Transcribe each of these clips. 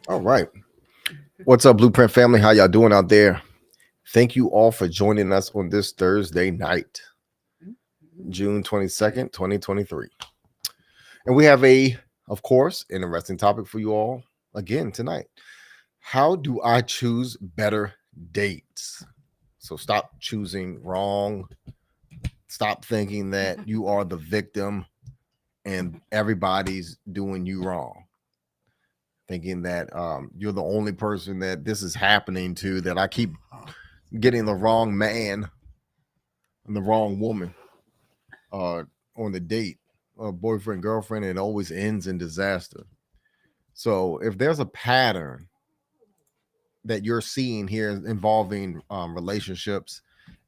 All right. What's up, Blueprint family? How y'all doing out there? Thank you all for joining us on this Thursday night, June 22nd, 2023. And we have of course, interesting topic for you all again tonight. How do I choose better dates? So stop choosing wrong. Stop thinking that you are the victim and everybody's doing you wrong. Thinking that you're the only person that this is happening to, that I keep getting the wrong man and the wrong woman on the date, boyfriend, girlfriend, and it always ends in disaster. So if there's a pattern that you're seeing here involving relationships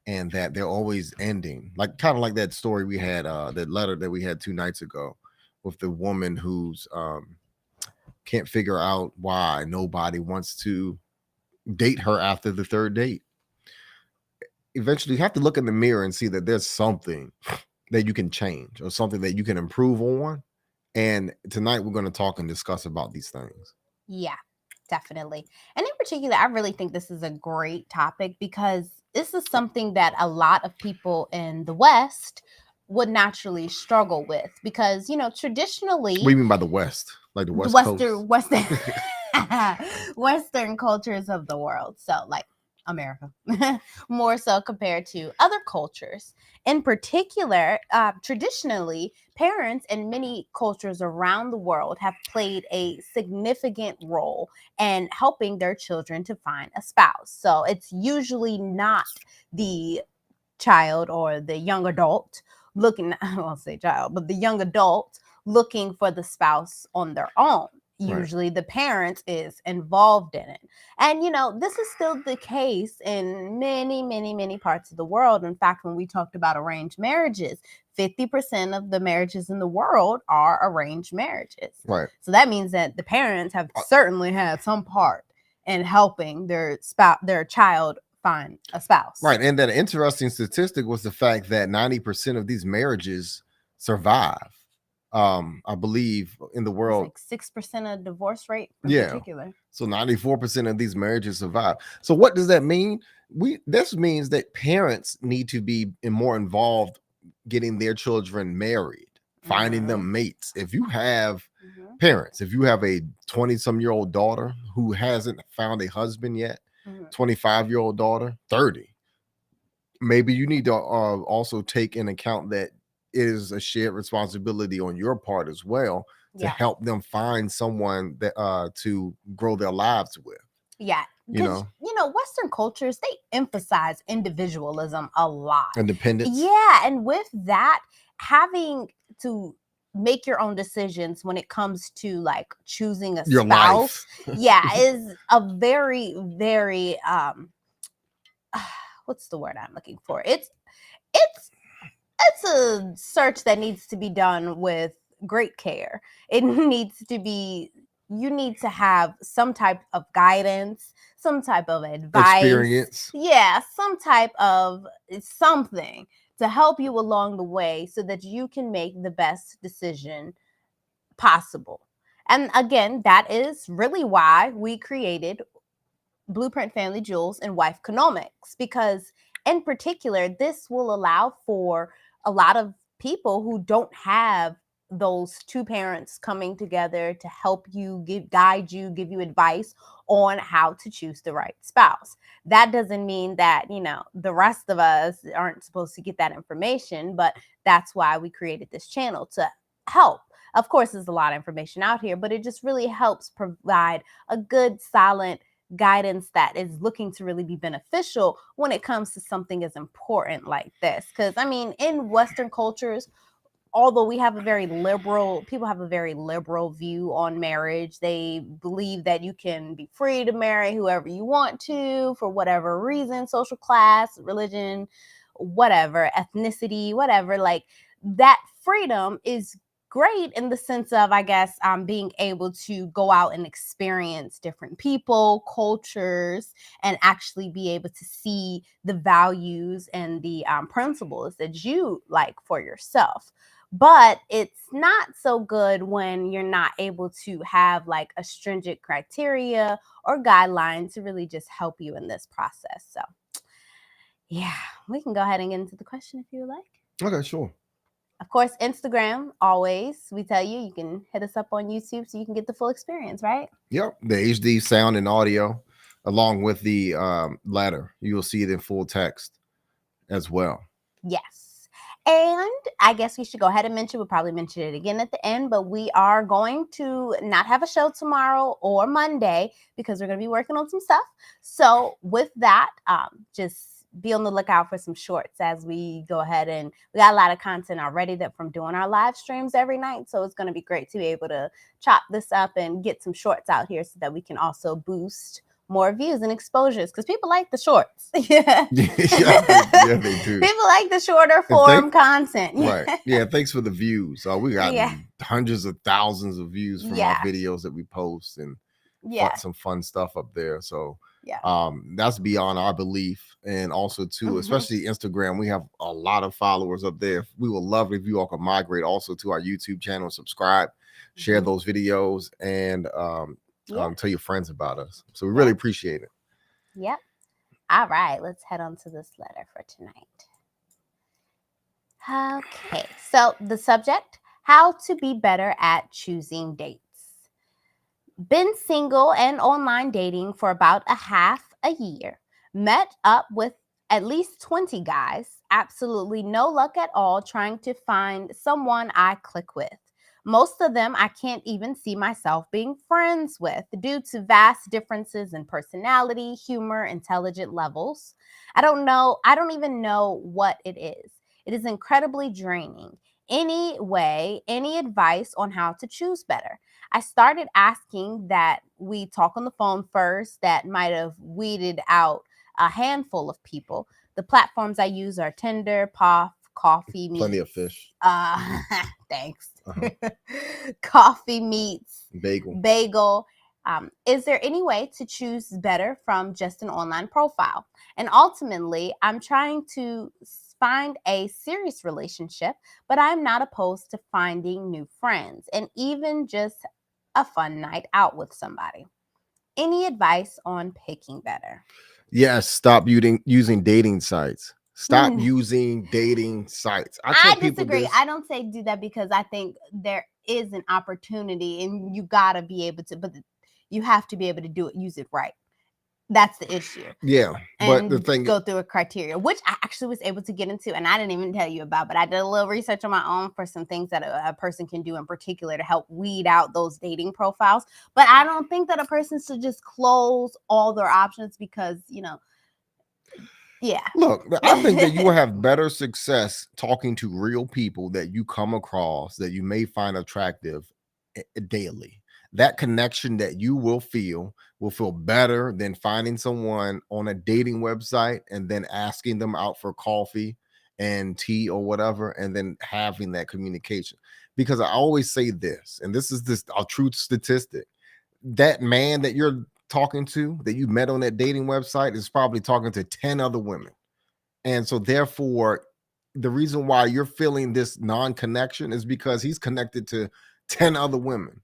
and that they're always ending, like kind of like that story we had, that letter that we had 2 nights ago with the woman who's can't figure out why nobody wants to date her after the third date. Eventually you have to look in the mirror and see that there's something that you can change or something that you can improve on. And tonight we're going to talk and discuss about these things. Yeah, definitely. And in particular, I really think this is a great topic because this is something that a lot of people in the West would naturally struggle with because, traditionally, What do you mean by the West? Like the the West Coast? Western Western cultures of the world. So like America, more so compared to other cultures. In particular, traditionally, parents in many cultures around the world have played a significant role in helping their children to find a spouse. So it's usually not the child or the young adult looking, I won't say child, but the young adult looking for the spouse on their own. Usually the parent is involved in it. And, this is still the case in many, many, many parts of the world. In fact, when we talked about arranged marriages, 50% of the marriages in the world are arranged marriages. Right. So that means that the parents have certainly had some part in helping their child find a spouse. Right. And that interesting statistic was the fact that 90% of these marriages survive. I believe in the world, like 6% of divorce rate in particular. So 94% of these marriages survive. So what does that mean? This means that parents need to be more involved getting their children married, finding them mates. If you have parents, if you have a 20-some-year-old daughter who hasn't found a husband yet, 25-year-old daughter, 30, maybe you need to also take in account that it is a shared responsibility on your part as well to help them find someone that to grow their lives with. Yeah. Because, Western cultures, they emphasize individualism a lot. Independence. Yeah. And with that, having to make your own decisions when it comes to like choosing a your spouse, life. is a very, very, what's the word I'm looking for? It's a search that needs to be done with great care. It needs to be, you need to have some type of guidance, some type of advice. Experience. Yeah, some type of something to help you along the way so that you can make the best decision possible. And again, that is really why we created Blueprint Family Jewels and Wife Economics, because in particular, this will allow for a lot of people who don't have those two parents coming together to help you, guide you, give you advice on how to choose the right spouse. That doesn't mean that, the rest of us aren't supposed to get that information, but that's why we created this channel to help. Of course, there's a lot of information out here, but it just really helps provide a good, solid guidance that is looking to really be beneficial when it comes to something as important like this. Because in Western cultures, although people have a very liberal view on marriage, they believe that you can be free to marry whoever you want to for whatever reason, social class, religion, whatever, ethnicity, whatever. Like, that freedom is great in the sense of, I guess, being able to go out and experience different people, cultures, and actually be able to see the values and the principles that you like for yourself. but it's not so good when you're not able to have like a stringent criteria or guideline to really just help you in this process. So yeah, we can go ahead and get into the question if you would like. Okay, sure. Of course, Instagram, always, we tell you, you can hit us up on YouTube so you can get the full experience, right? Yep, the HD sound and audio, along with the letter. You will see it in full text as well. Yes. And I guess we should go ahead and we'll probably mention it again at the end, but we are going to not have a show tomorrow or Monday because we're going to be working on some stuff. So with that, just be on the lookout for some shorts as we go ahead, and we got a lot of content already that from doing our live streams every night. So it's going to be great to be able to chop this up and get some shorts out here so that we can also boost more views and exposures, because people like the shorts. yeah, they do. People like the shorter form content. Right. Yeah, thanks for the views. We got hundreds of thousands of views from our videos that we post, and some fun stuff up there. So that's beyond our belief. And also too, especially Instagram, we have a lot of followers up there. We would love if you all could migrate also to our YouTube channel, subscribe, share those videos, and tell your friends about us. So we really appreciate it. Yep. All right, let's head on to this letter for tonight. Okay, so the subject: how to be better at choosing dates. Been single and online dating for about half a year. Met up with at least 20 guys. Absolutely no luck at all trying to find someone I click with. Most of them I can't even see myself being friends with due to vast differences in personality, humor, intelligent levels. I don't even know what it is. It is incredibly draining. Anyway, any advice on how to choose better? I started asking that we talk on the phone first. That might have weeded out a handful of people. The platforms I use are Tinder, Puff, Coffee Meets. Plenty of fish. Thanks. Coffee Meets. Bagel. Is there any way to choose better from just an online profile? And ultimately, I'm trying to find a serious relationship, but I'm not opposed to finding new friends and even just a fun night out with somebody. Any advice on picking better? Yes, stop using dating sites. Stop using dating sites. I disagree. I don't say do that, because I think there is an opportunity and you got to be able to, but you have to be able to use it right. That's the issue. Yeah. And but the thing, go through a criteria, which I actually was able to get into, and I didn't even tell you about, but I did a little research on my own for some things that a person can do in particular to help weed out those dating profiles. But I don't think that a person should just close all their options because, Look, I think that you will have better success talking to real people that you come across that you may find attractive daily. That connection that you will feel better than finding someone on a dating website and then asking them out for coffee and tea or whatever, and then having that communication. Because I always say this, and this is a truth statistic: that man that you're talking to, that you met on that dating website, is probably talking to 10 other women. And so therefore, the reason why you're feeling this non-connection is because he's connected to 10 other women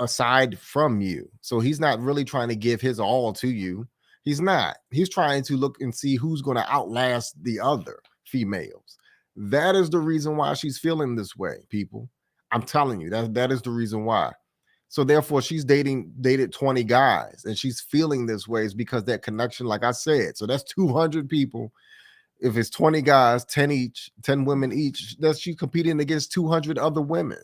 aside from you. So he's not really trying to give his all to you. He's not. He's trying to look and see who's going to outlast the other females. That is the reason why she's feeling this way, people. I'm telling you, that is the reason why. So therefore, she's dated 20 guys, and she's feeling this way is because that connection, like I said. So that's 200 people. If it's 20 guys, 10 women each, that's she's competing against 200 other women.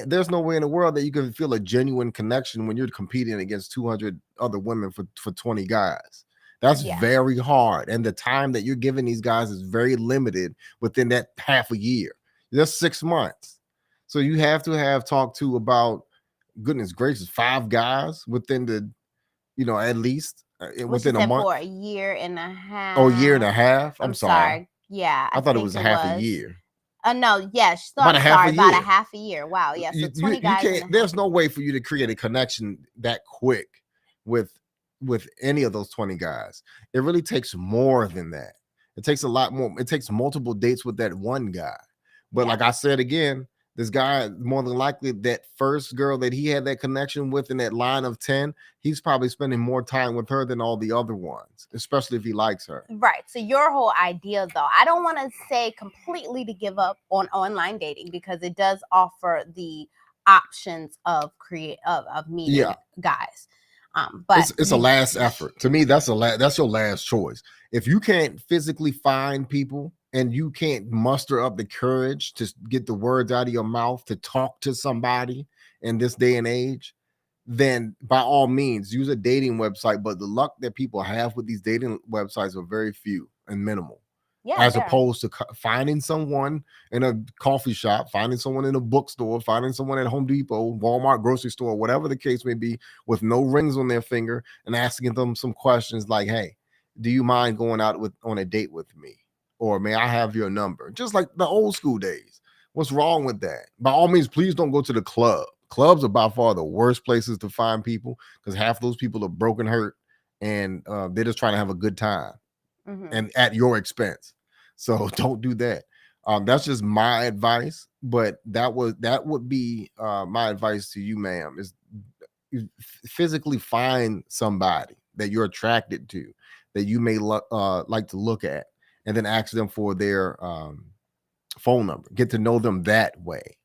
There's no way in the world that you can feel a genuine connection when you're competing against 200 other women for 20 guys. That's very hard. And the time that you're giving these guys is very limited within that half a year. That's 6 months. So you have to have talked to about, goodness gracious, 5 guys within the, at least within a month. For a year and a half. Oh, year and a half? I'm sorry. Yeah. I thought it was half a year. No, yes. About a half a year. Wow. Yeah. So 20 guys. There's no way for you to create a connection that quick with any of those 20 guys. It really takes more than that. It takes a lot more. It takes multiple dates with that one guy. But Yeah. like I said again, this guy, more than likely, that first girl that he had that connection with in that line of 10, he's probably spending more time with her than all the other ones, especially if he likes her. Right. So your whole idea, though, I don't want to say completely to give up on online dating, because it does offer the options of meeting guys. But it's a last effort. To me, that's your last choice. If you can't physically find people and you can't muster up the courage to get the words out of your mouth to talk to somebody in this day and age, then by all means use a dating website. But the luck that people have with these dating websites are very few and minimal. Yeah, as opposed to finding someone in a coffee shop, finding someone in a bookstore, finding someone at Home Depot, Walmart, grocery store, whatever the case may be, with no rings on their finger, and asking them some questions like, hey, do you mind going out on a date with me? Or may I have your number? Just like the old school days. What's wrong with that? By all means, please don't go to the club. Clubs are by far the worst places to find people, because half those people are broken, hurt, and they're just trying to have a good time. And at your expense. So don't do that. That's just my advice, but that would be my advice to you, ma'am, is physically find somebody that you're attracted to, that you may like to look at, and then ask them for their phone number. Get to know them that way,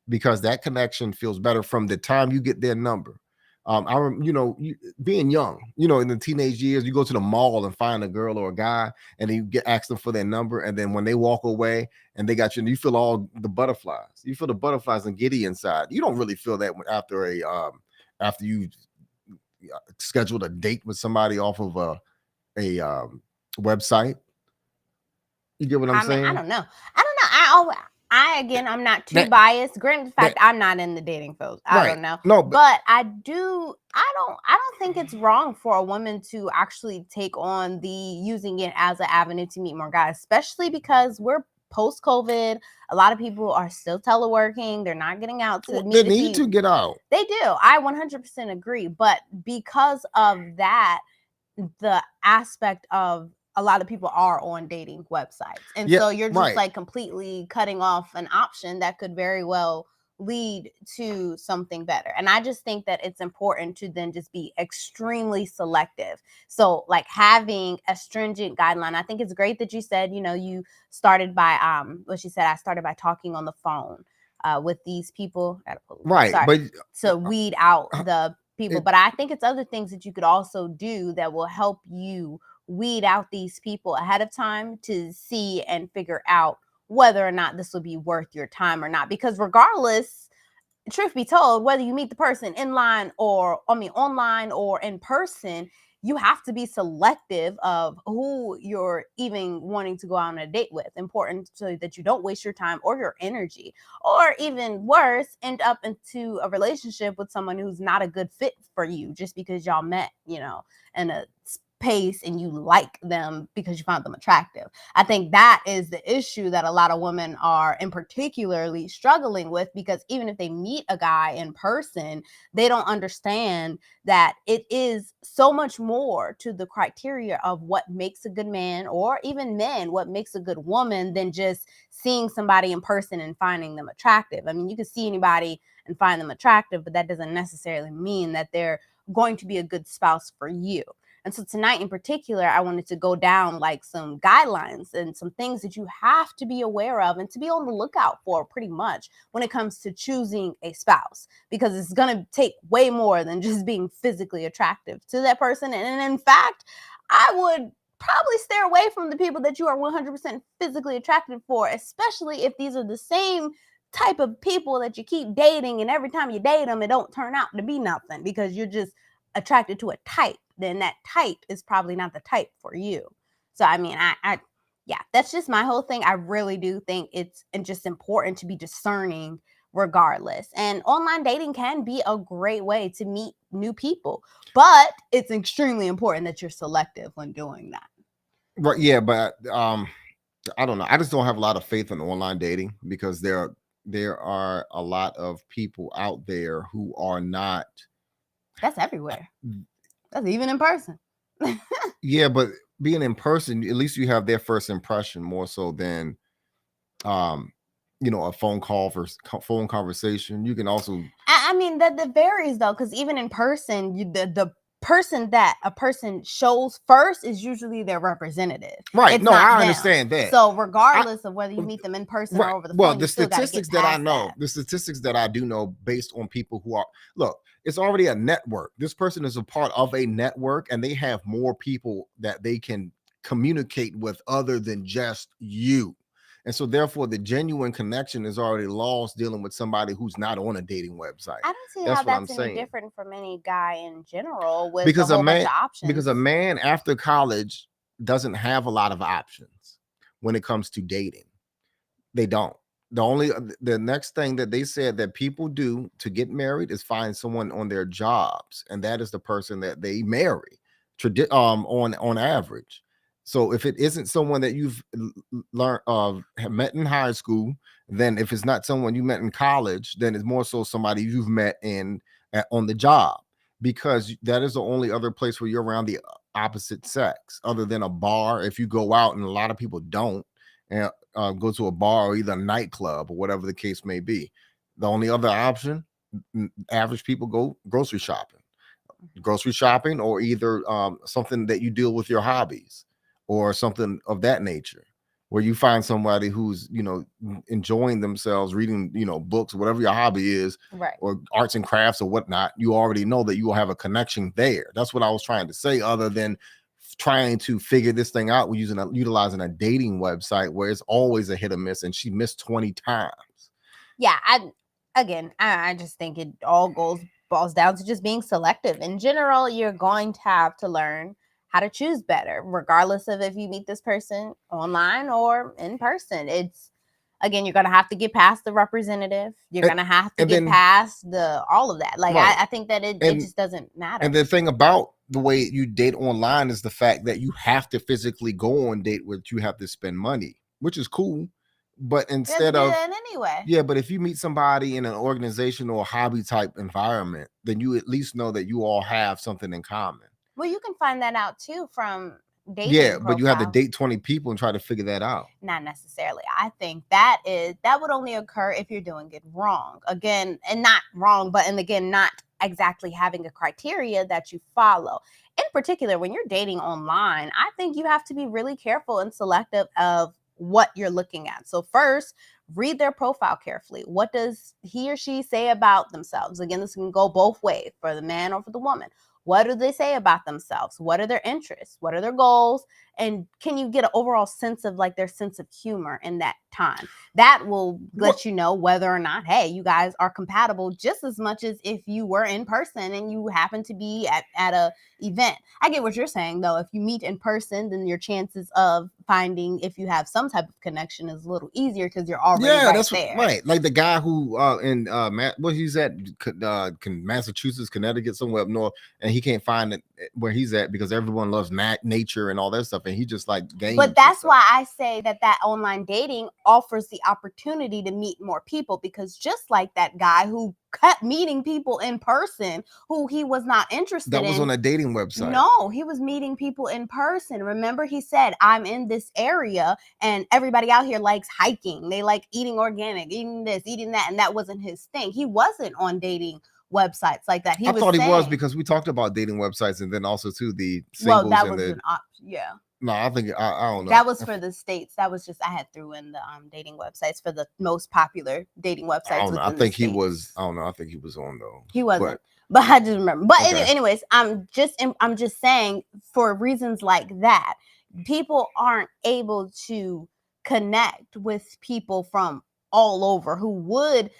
because that connection feels better from the time you get their number. Being young, in the teenage years, you go to the mall and find a girl or a guy, and then you ask them for their number, and then when they walk away and they got you feel all the butterflies. You feel the butterflies and giddy inside. You don't really feel that after you scheduled a date with somebody off of a website. You get what I'm saying? I don't know. I'm not too biased. Granted, the fact I'm not in the dating field, I don't know. No, but I don't think it's wrong for a woman to actually take on using it as an avenue to meet more guys, especially because we're post-COVID. A lot of people are still teleworking. They're not getting out to meet. They need to get out. They do. I 100% agree. But because of that, the aspect of a lot of people are on dating websites. And so you're just like completely cutting off an option that could very well lead to something better. And I just think that it's important to then just be extremely selective. So like having a stringent guideline. I think it's great that you said, you started by what she said, I started by talking on the phone with these people. Right. But to weed out the people. But I think it's other things that you could also do that will help you weed out these people ahead of time to see and figure out whether or not this will be worth your time or not. Because regardless, truth be told, whether you meet the person online or in person, you have to be selective of who you're even wanting to go out on a date with. Important so that you don't waste your time or your energy, or even worse, end up into a relationship with someone who's not a good fit for you just because y'all met, in a pace and you like them because you found them attractive. I think that is the issue that a lot of women are in particularly struggling with, because even if they meet a guy in person, they don't understand that it is so much more to the criteria of what makes a good man, or even men, what makes a good woman, than just seeing somebody in person and finding them attractive. I mean, you can see anybody and find them attractive, but that doesn't necessarily mean that they're going to be a good spouse for you. And so tonight in particular, I wanted to go down like some guidelines and some things that you have to be aware of and to be on the lookout for pretty much when it comes to choosing a spouse, because it's going to take way more than just being physically attractive to that person. And in fact, I would probably steer away from the people that you are 100% physically attracted for, especially if these are the same type of people that you keep dating, and every time you date them, it don't turn out to be nothing because you're just attracted to a type. Then that type is probably not the type for you. So, I mean, yeah, that's just my whole thing. I really do think it's just important to be discerning regardless. And online dating can be a great way to meet new people, but it's extremely important that you're selective when doing that. Right. Yeah. But I don't know. I just don't have a lot of faith in online dating, because there are a lot of people out there who are not. That's everywhere. That's even in person. Yeah, but being in person, at least you have their first impression more so than a phone call for phone conversation. You can also, I mean, that varies though, because even in person, the person that a person shows first is usually their representative. right? It's No, not I them. understand that. So regardless of whether you meet them in person Right. or over the Well, phone, the you still got to get statistics that I past know, that. the statistics that I do know based on people who are, look, it's already a network. This person is a part of a network and they have more people that they can communicate with other than just you. And so therefore the genuine connection is already lost dealing with somebody who's not on a dating website. I don't see That's how what I'm that's any saying. different from any guy in general with Because a a whole bunch man, of options. because a man after college doesn't have a lot of options when it comes to dating. They don't. The next thing that they said that people do to get married is find someone on their jobs, and that is the person that they marry. On average. So if it isn't someone that you've learned have met in high school, then if it's not someone you met in college, then it's more so somebody you've met on the job, because that is the only other place where you're around the opposite sex, other than a bar. If you go out, and a lot of people don't, and go to a bar or either a nightclub or whatever the case may be. The only other option, average people go grocery shopping, or either something that you deal with your hobbies or something of that nature, where you find somebody who's enjoying themselves reading books, whatever your hobby is, right, or arts and crafts or whatnot. You already know that you will have a connection there. That's what I was trying to say, other than trying to figure this thing out with utilizing a dating website where it's always a hit or miss, and she missed 20 times. Yeah, I just think it all boils down to just being selective. In general, you're going to have to learn how to choose better, regardless of if you meet this person online or in person. Again, you're going to have to get past the representative. You're going to have to get past all of that. Like, right. I think that it just doesn't matter. And the thing about the way you date online is the fact that you have to physically go on date where you have to spend money, which is cool. But instead of anyway. Yeah, but if you meet somebody in an organization or hobby type environment, then you at least know that you all have something in common. Well, you can find that out too from dating. Yeah, but you have to date 20 people and try to figure that out. Not necessarily. I think that would only occur if you're doing it wrong. Again, and not wrong, but again, not exactly having a criteria that you follow. In particular, when you're dating online, I think you have to be really careful and selective of what you're looking at. So first, read their profile carefully. What does he or she say about themselves? Again, this can go both ways, for the man or for the woman. What do they say about themselves? What are their interests? What are their goals? And can you get an overall sense of their sense of humor in that time? That will let you know whether or not, hey, you guys are compatible just as much as if you were in person and you happen to be at a event. I get what you're saying, though. If you meet in person, then your chances of finding if you have some type of connection is a little easier because you're already there. Right. Like the guy who in he's at Massachusetts, Connecticut, somewhere up north, and he can't find it where he's at because everyone loves nature and all that stuff, and he just games. But that's why I say that online dating offers the opportunity to meet more people, because just like that guy who kept meeting people in person who he was not interested in. That was on a dating website. No, he was meeting people in person. Remember, he said, I'm in this area and everybody out here likes hiking. They like eating organic, eating this, eating that. And that wasn't his thing. He wasn't on dating websites like that. I thought he was, because we talked about dating websites, and then also too the singles. Well, that was an option. Yeah. No, I think I don't know. That was for the States. That was just I had threw in the dating websites for the most popular dating websites. I think he was. I don't know. I think he was on though. He wasn't, but I just remember. But anyways, I'm just saying, for reasons like that, people aren't able to connect with people from all over who would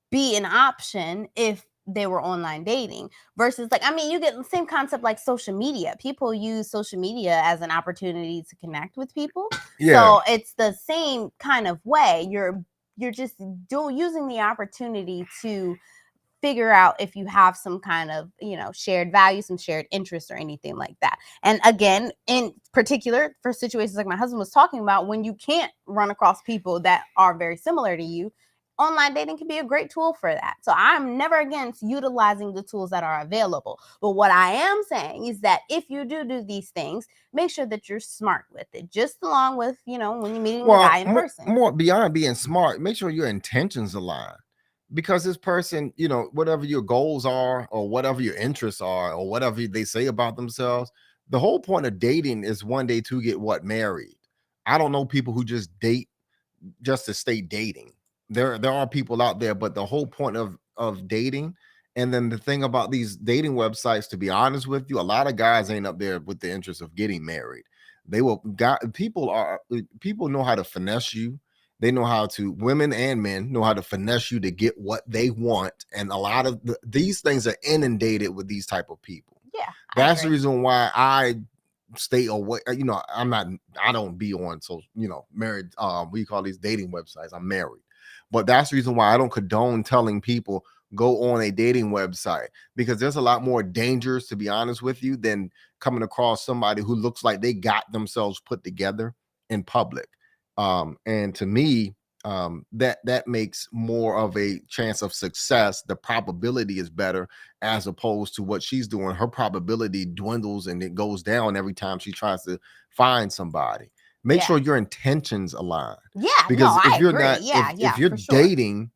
be an option if they were online dating, versus you get the same concept like social media. People use social media as an opportunity to connect with people. Yeah. So it's the same kind of way. You're just using the opportunity to figure out if you have some kind of, shared values, some shared interests or anything like that. And again, in particular for situations like my husband was talking about, when you can't run across people that are very similar to you, online dating can be a great tool for that. So I'm never against utilizing the tools that are available. But what I am saying is that if you do these things, make sure that you're smart with it, just along with, when you're meeting the guy in person. More beyond being smart, make sure your intentions align. Because this person, whatever your goals are or whatever your interests are or whatever they say about themselves, the whole point of dating is one day to get married. I don't know people who just date just to stay dating. There are people out there, but the whole point of dating, and then the thing about these dating websites, to be honest with you, a lot of guys ain't up there with the interest of getting married. People know how to finesse you. They know how to, women and men know how to finesse you to get what they want, and a lot of these things are inundated with these type of people. Yeah, that's the reason why I stay away. I don't be on, so married, we call these dating websites. I'm married, but that's the reason why I don't condone telling people go on a dating website, because there's a lot more dangers, to be honest with you, than coming across somebody who looks like they got themselves put together in public. And to me, that makes more of a chance of success. The probability is better, as opposed to what she's doing. Her probability dwindles and it goes down every time she tries to find somebody. Make sure your intentions align. Yeah, because if you're agree. not, if you're dating,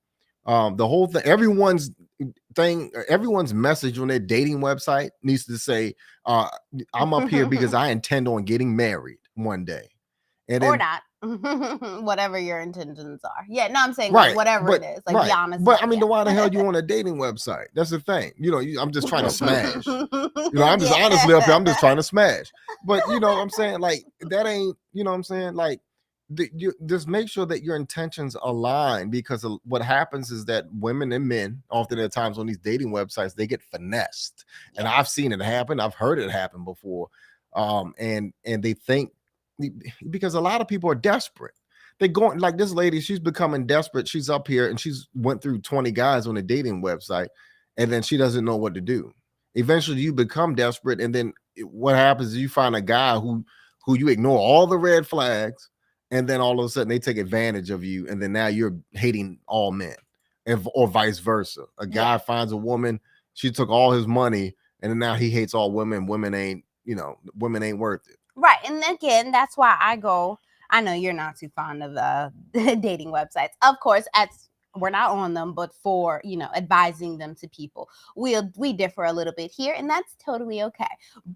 the whole thing, everyone's message on their dating website needs to say, I'm up here because I intend on getting married one day. And or then, not. Whatever your intentions are. Yeah, no, I'm saying like whatever it is. Like be honest. But I mean, why the hell you on a dating website? That's the thing. I'm just trying to smash. I'm just honestly up here, I'm just trying to smash. But what I'm saying, like, that ain't, what I'm saying, like, just make sure that your intentions align, because what happens is that women and men often at times on these dating websites, they get finessed. And I've seen it happen. I've heard it happen before. And they think, because a lot of people are desperate. They're going, like this lady, she's becoming desperate. She's up here and she's went through 20 guys on a dating website, and then she doesn't know what to do. Eventually you become desperate, and then what happens is you find a guy who you ignore all the red flags, and then all of a sudden they take advantage of you, and then now you're hating all men, or vice versa. A guy finds a woman, she took all his money, and then now he hates all women. Women ain't worth it. Right. And again, that's why I know you're not too fond of dating websites. Of course, we're not on them, but for, advising them to people, we differ a little bit here, and that's totally okay.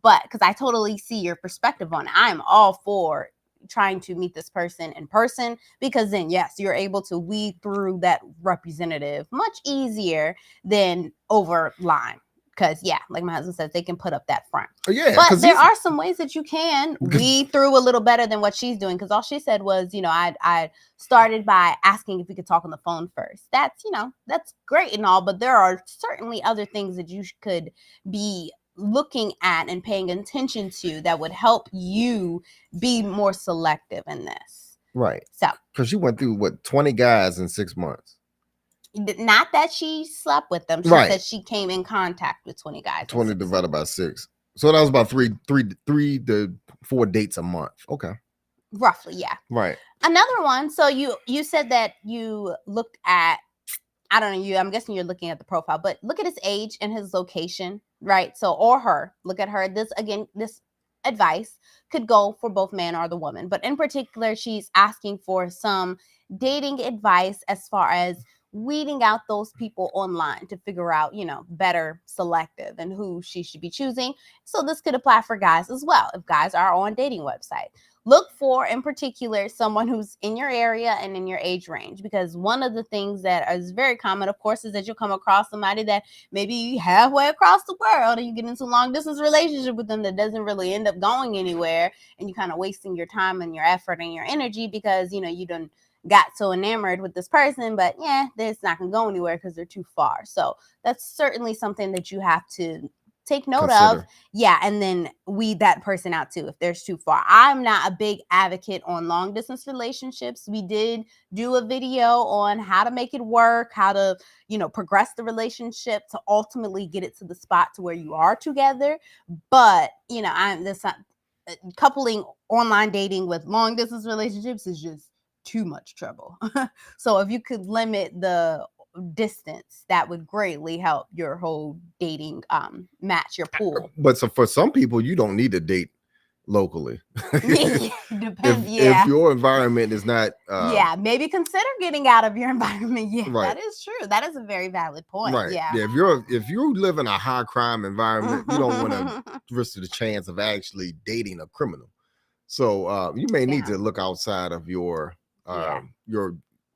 But because I totally see your perspective on it, I'm all for trying to meet this person in person, because then yes, you're able to weed through that representative much easier than over line. Because like my husband says, they can put up that front. But there are some ways that you can weed through a little better than what she's doing. Because all she said was, I started by asking if we could talk on the phone first. That's that's great and all, but there are certainly other things that you could be looking at and paying attention to that would help you be more selective in this. Right. So, because you went through 20 guys in 6 months. Not that she slept with them. She said she came in contact with 20 guys. 20 divided by 6. So that was about 3 to 4 dates a month. Okay. Roughly, yeah. Right. Another one. So you said that you looked at, I don't know, I'm guessing you're looking at the profile, but look at his age and his location, right? So, or her. Look at her. This advice could go for both man or the woman. But in particular, she's asking for some dating advice as far as weeding out those people online to figure out, better selective and who she should be choosing. So this could apply for guys as well. If guys are on dating website, look for, in particular, someone who's in your area and in your age range, because one of the things that is very common, of course, is that you'll come across somebody that maybe halfway across the world, and you get into a long distance relationship with them that doesn't really end up going anywhere, and you kind of wasting your time and your effort and your energy because, you don't got so enamored with this person, but it's not gonna go anywhere because they're too far. So that's certainly something that you have to take note of. And then weed that person out too if there's too far. I'm not a big advocate on long distance relationships. We did do a video on how to make it work, how to progress the relationship to ultimately get it to the spot to where you are together. But I'm this coupling online dating with long distance relationships is just too much trouble. So if you could limit the distance, that would greatly help your whole dating match, your pool. But so for some people, you don't need to date locally. Depends. If your environment is not yeah, maybe consider getting out of your environment. Yeah, right. that is true. That is a very valid point. Right. Yeah. If you live in a high crime environment, you don't want to risk the chance of actually dating a criminal. So you may need to look outside of your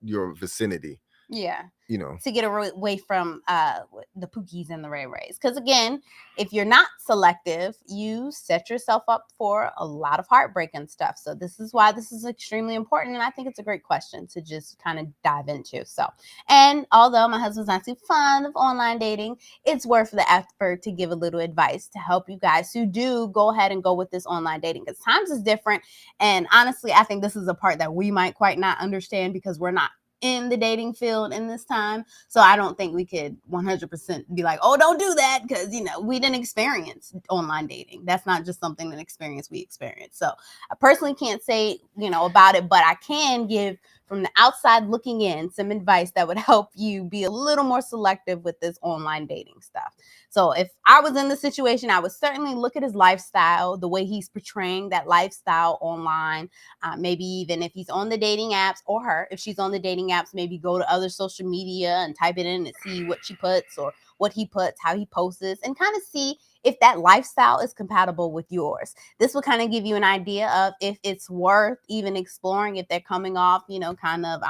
vicinity. Yeah. You know, to get away from the Pookies and the Ray Rays. Because again, if you're not selective, you set yourself up for a lot of heartbreak and stuff. So this is why this is extremely important. And I think it's a great question to just kind of dive into. So, and although my husband's not too fond of online dating, it's worth the effort to give a little advice to help you guys who do go ahead and go with this online dating, because times is different. And honestly, I think this is a part that we might quite not understand because we're not in the dating field in this time. So I don't think we could 100% be like, oh, don't do that, because we didn't experience online dating. That's not just something we experience. So I personally can't say about it, but I can give from the outside looking in some advice that would help you be a little more selective with this online dating stuff. So if I was in the situation, I would certainly look at his lifestyle, the way he's portraying that lifestyle online. Maybe even if he's on the dating apps, or her, if she's on the dating apps, maybe go to other social media and type it in and see what she puts or what he puts, how he posts, and kind of see if that lifestyle is compatible with yours. This will kind of give you an idea of if it's worth even exploring, if they're coming off, kind of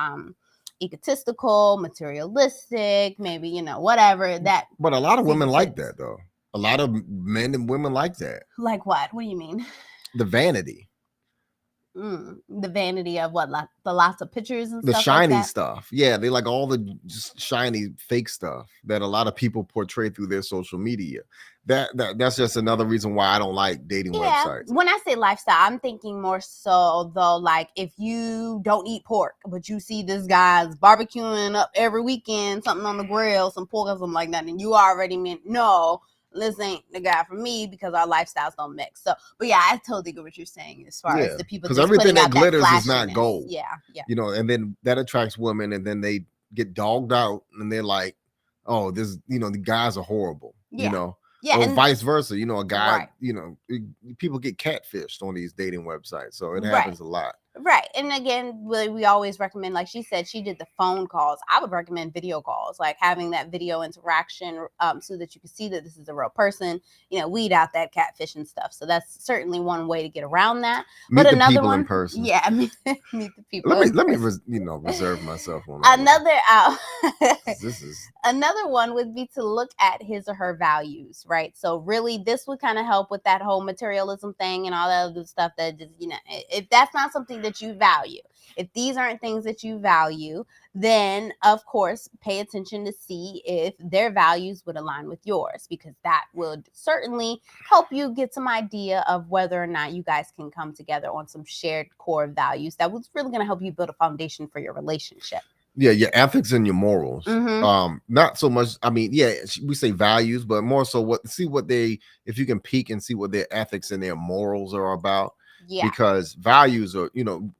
egotistical, materialistic, maybe, whatever that. But a lot of women like that, though. A lot of men and women like that. Like what? What do you mean? The vanity. The vanity of what? Like the lots of pictures and the stuff shiny like that? stuff. Yeah, they like all the just shiny fake stuff that a lot of people portray through their social media. That's just another reason why I don't like dating websites. When I say lifestyle, I'm thinking more so though, like if you don't eat pork, but you see this guy's barbecuing up every weekend, something on the grill, some pork or something like that, and you already meant no, this ain't the guy for me because our lifestyles don't mix. So, but yeah, I totally get what you're saying as far as the people, because everything that glitters is not gold. Yeah. And then that attracts women, and then they get dogged out, and they're like, "Oh, this, the guys are horrible." Or vice versa. A guy, people get catfished on these dating websites, so it happens a lot. Right. And again, we always recommend, like she said, she did the phone calls. I would recommend video calls, like having that video interaction so that you can see that this is a real person, weed out that catfish and stuff. So that's certainly one way to get around that. Meet but the another people one, in person. Yeah, meet the people. Let me reserve myself on that. Another one would be to look at his or her values, right? So really, this would kind of help with that whole materialism thing and all that other stuff that just, if that's not something that you value, if these aren't things that you value, then of course pay attention to see if their values would align with yours, because that would certainly help you get some idea of whether or not you guys can come together on some shared core values that was really going to help you build a foundation for your relationship. Yeah, your ethics and your morals. Mm-hmm. Not so much. I mean, yeah, we say values, but more so if you can peek and see what their ethics and their morals are about. Yeah. Because values are,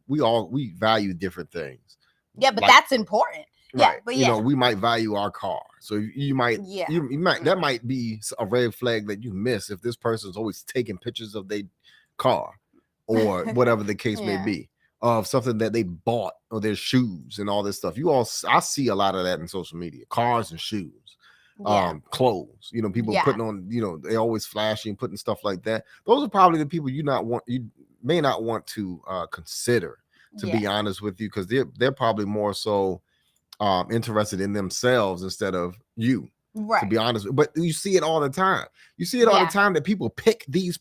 we value different things. Yeah, but that's important. Right. Yeah, but we might value our car. So you might, that might be a red flag that you miss if this person's always taking pictures of their car or whatever the case may be, of something that they bought, or their shoes and all this stuff. I see a lot of that in social media, cars and shoes. Clothes, people putting on, they always flashing, putting stuff like that. Those are probably the people you may not want to consider, to be honest with you, because they're probably more so interested in themselves instead of you, to be honest. But you see it all the time. You see it all the time that people pick these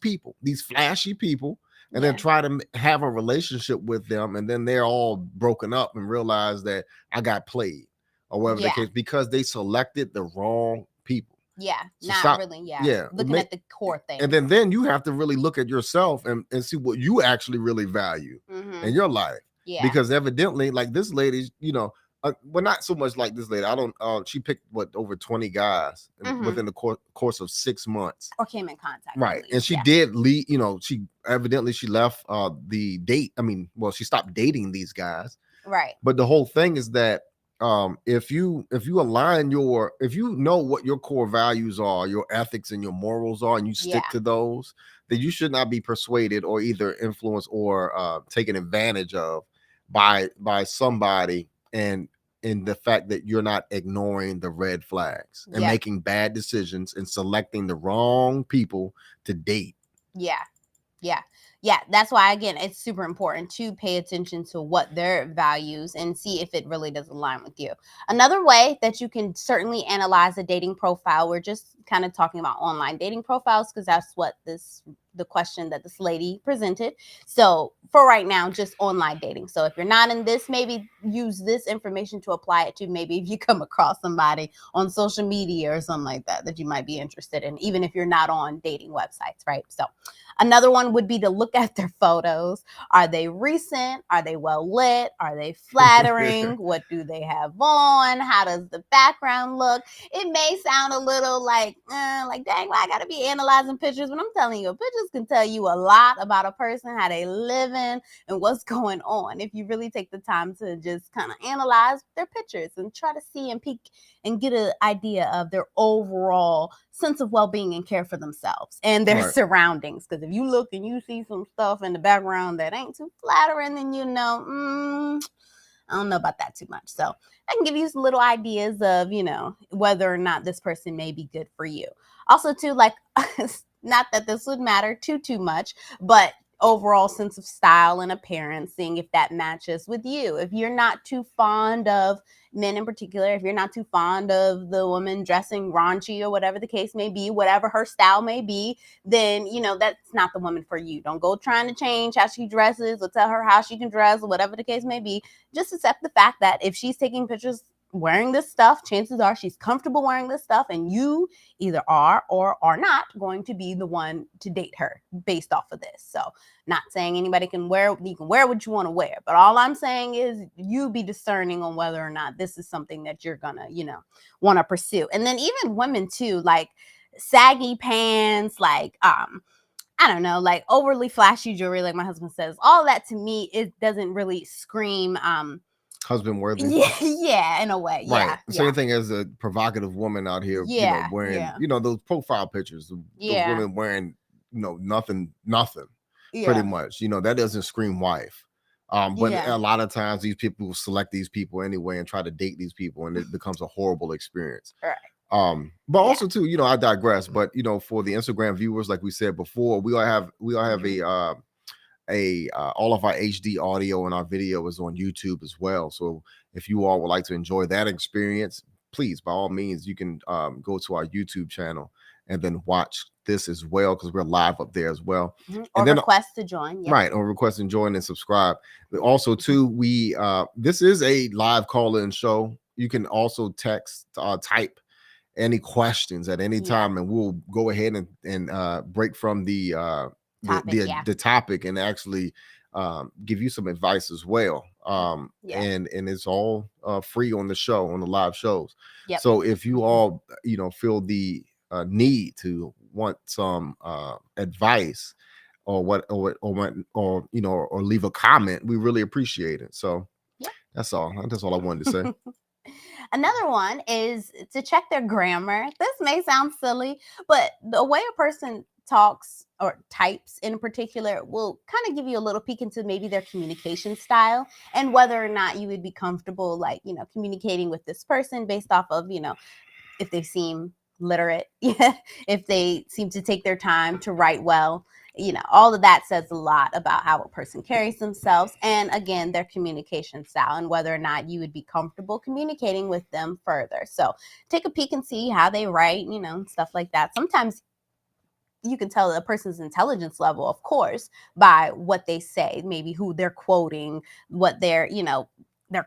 flashy people, and then try to have a relationship with them, and then they're all broken up and realize that I got played, or whatever the case, because they selected the wrong people. Yeah, so looking at the core thing. And then you have to really look at yourself and see what you actually really value in your life. Yeah. Because evidently, like this lady, well, not so much like this lady. I don't. She picked over 20 guys within the course of 6 months, or came in contact. Right, and she did leave. She evidently left the date. I mean, well, she stopped dating these guys Right. But the whole thing is that if you align if you know what your core values are, your ethics and your morals are, and you stick Yeah. to those, then you should not be persuaded or either influenced or taken advantage of by somebody, and in the fact that you're not ignoring the red flags and Yeah. making bad decisions and selecting the wrong people to date. Yeah. Yeah. Yeah. That's why, again, it's super important to pay attention to what their values and see if it really does align with you. Another way that you can certainly analyze a dating profile, we're just kind of talking about online dating profiles because that's what the question that this lady presented. So for right now, just online dating. So if you're not in this, maybe use this information to apply it to maybe if you come across somebody on social media or something like that that you might be interested in, even if you're not on dating websites, right? So another one would be to look at their photos. Are they recent? Are they well lit? Are they flattering? What do they have on? How does the background look? It may sound a little like dang, well, I got to be analyzing pictures, but I'm telling you, pictures can tell you a lot about a person, how they living, and what's going on. If you really take the time to just kind of analyze their pictures and try to see and peek and get an idea of their overall sense of well-being and care for themselves and their surroundings. Because if you look and you see some stuff in the background that ain't too flattering, then I don't know about that too much. So I can give you some little ideas of, whether or not this person may be good for you. Also, too, like, not that this would matter too much, but overall sense of style and appearance, seeing if that matches with you. If you're not too fond of men in particular, if you're not too fond of the woman dressing raunchy or whatever the case may be, whatever her style may be, then, that's not the woman for you. Don't go trying to change how she dresses or tell her how she can dress or whatever the case may be. Just accept the fact that if she's taking pictures wearing this stuff, chances are she's comfortable wearing this stuff, and you either are or are not going to be the one to date her based off of this. So not saying anybody you can wear what you want to wear, but all I'm saying is you be discerning on whether or not this is something that you're gonna, want to pursue. And then even women too, like saggy pants, like I don't know, like overly flashy jewelry, like my husband says, all that to me, it doesn't really scream husband worthy. Yeah, in a way. Right. Yeah. Same thing as a provocative woman out here, wearing, those profile pictures, those women wearing, nothing, pretty much, that doesn't scream wife. But a lot of times these people select these people anyway and try to date these people, and it becomes a horrible experience. Right. But also too, I digress, but for the Instagram viewers, like we said before, we all have all of our HD audio and our video is on YouTube as well. So if you all would like to enjoy that experience, please, by all means, you can go to our YouTube channel and then watch this as well, because we're live up there as well. Or and then request to join. Yeah. Right. Or request and join and subscribe. But also too, we this is a live call-in show. You can also text, type any questions at any time, and we'll go ahead and break from the topic and actually give you some advice as well. And it's all free on the show, on the live shows. So if you all feel the need to want some advice or leave a comment, we really appreciate it. So that's all I wanted to say. Another one is to check their grammar. This may sound silly, but the way a person talks or types in particular will kind of give you a little peek into maybe their communication style and whether or not you would be comfortable, like, communicating with this person based off of, if they seem literate, if they seem to take their time to write well. All of that says a lot about how a person carries themselves and, again, their communication style and whether or not you would be comfortable communicating with them further. So take a peek and see how they write, stuff like that. Sometimes you can tell a person's intelligence level, of course, by what they say, maybe who they're quoting, what their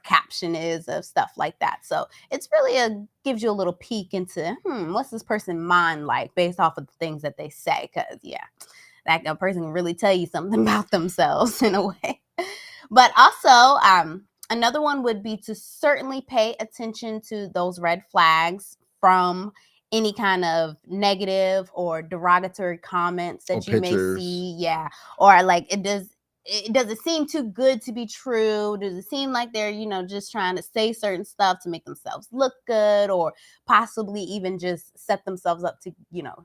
caption is of stuff like that. So it's really gives you a little peek into, what's this person mind like based off of the things that they say. Because, that a person can really tell you something about themselves in a way. But also, another one would be to certainly pay attention to those red flags from any kind of negative or derogatory comments that you may see. Or like does it seem too good to be true? Does it seem like they're, just trying to say certain stuff to make themselves look good, or possibly even just set themselves up to,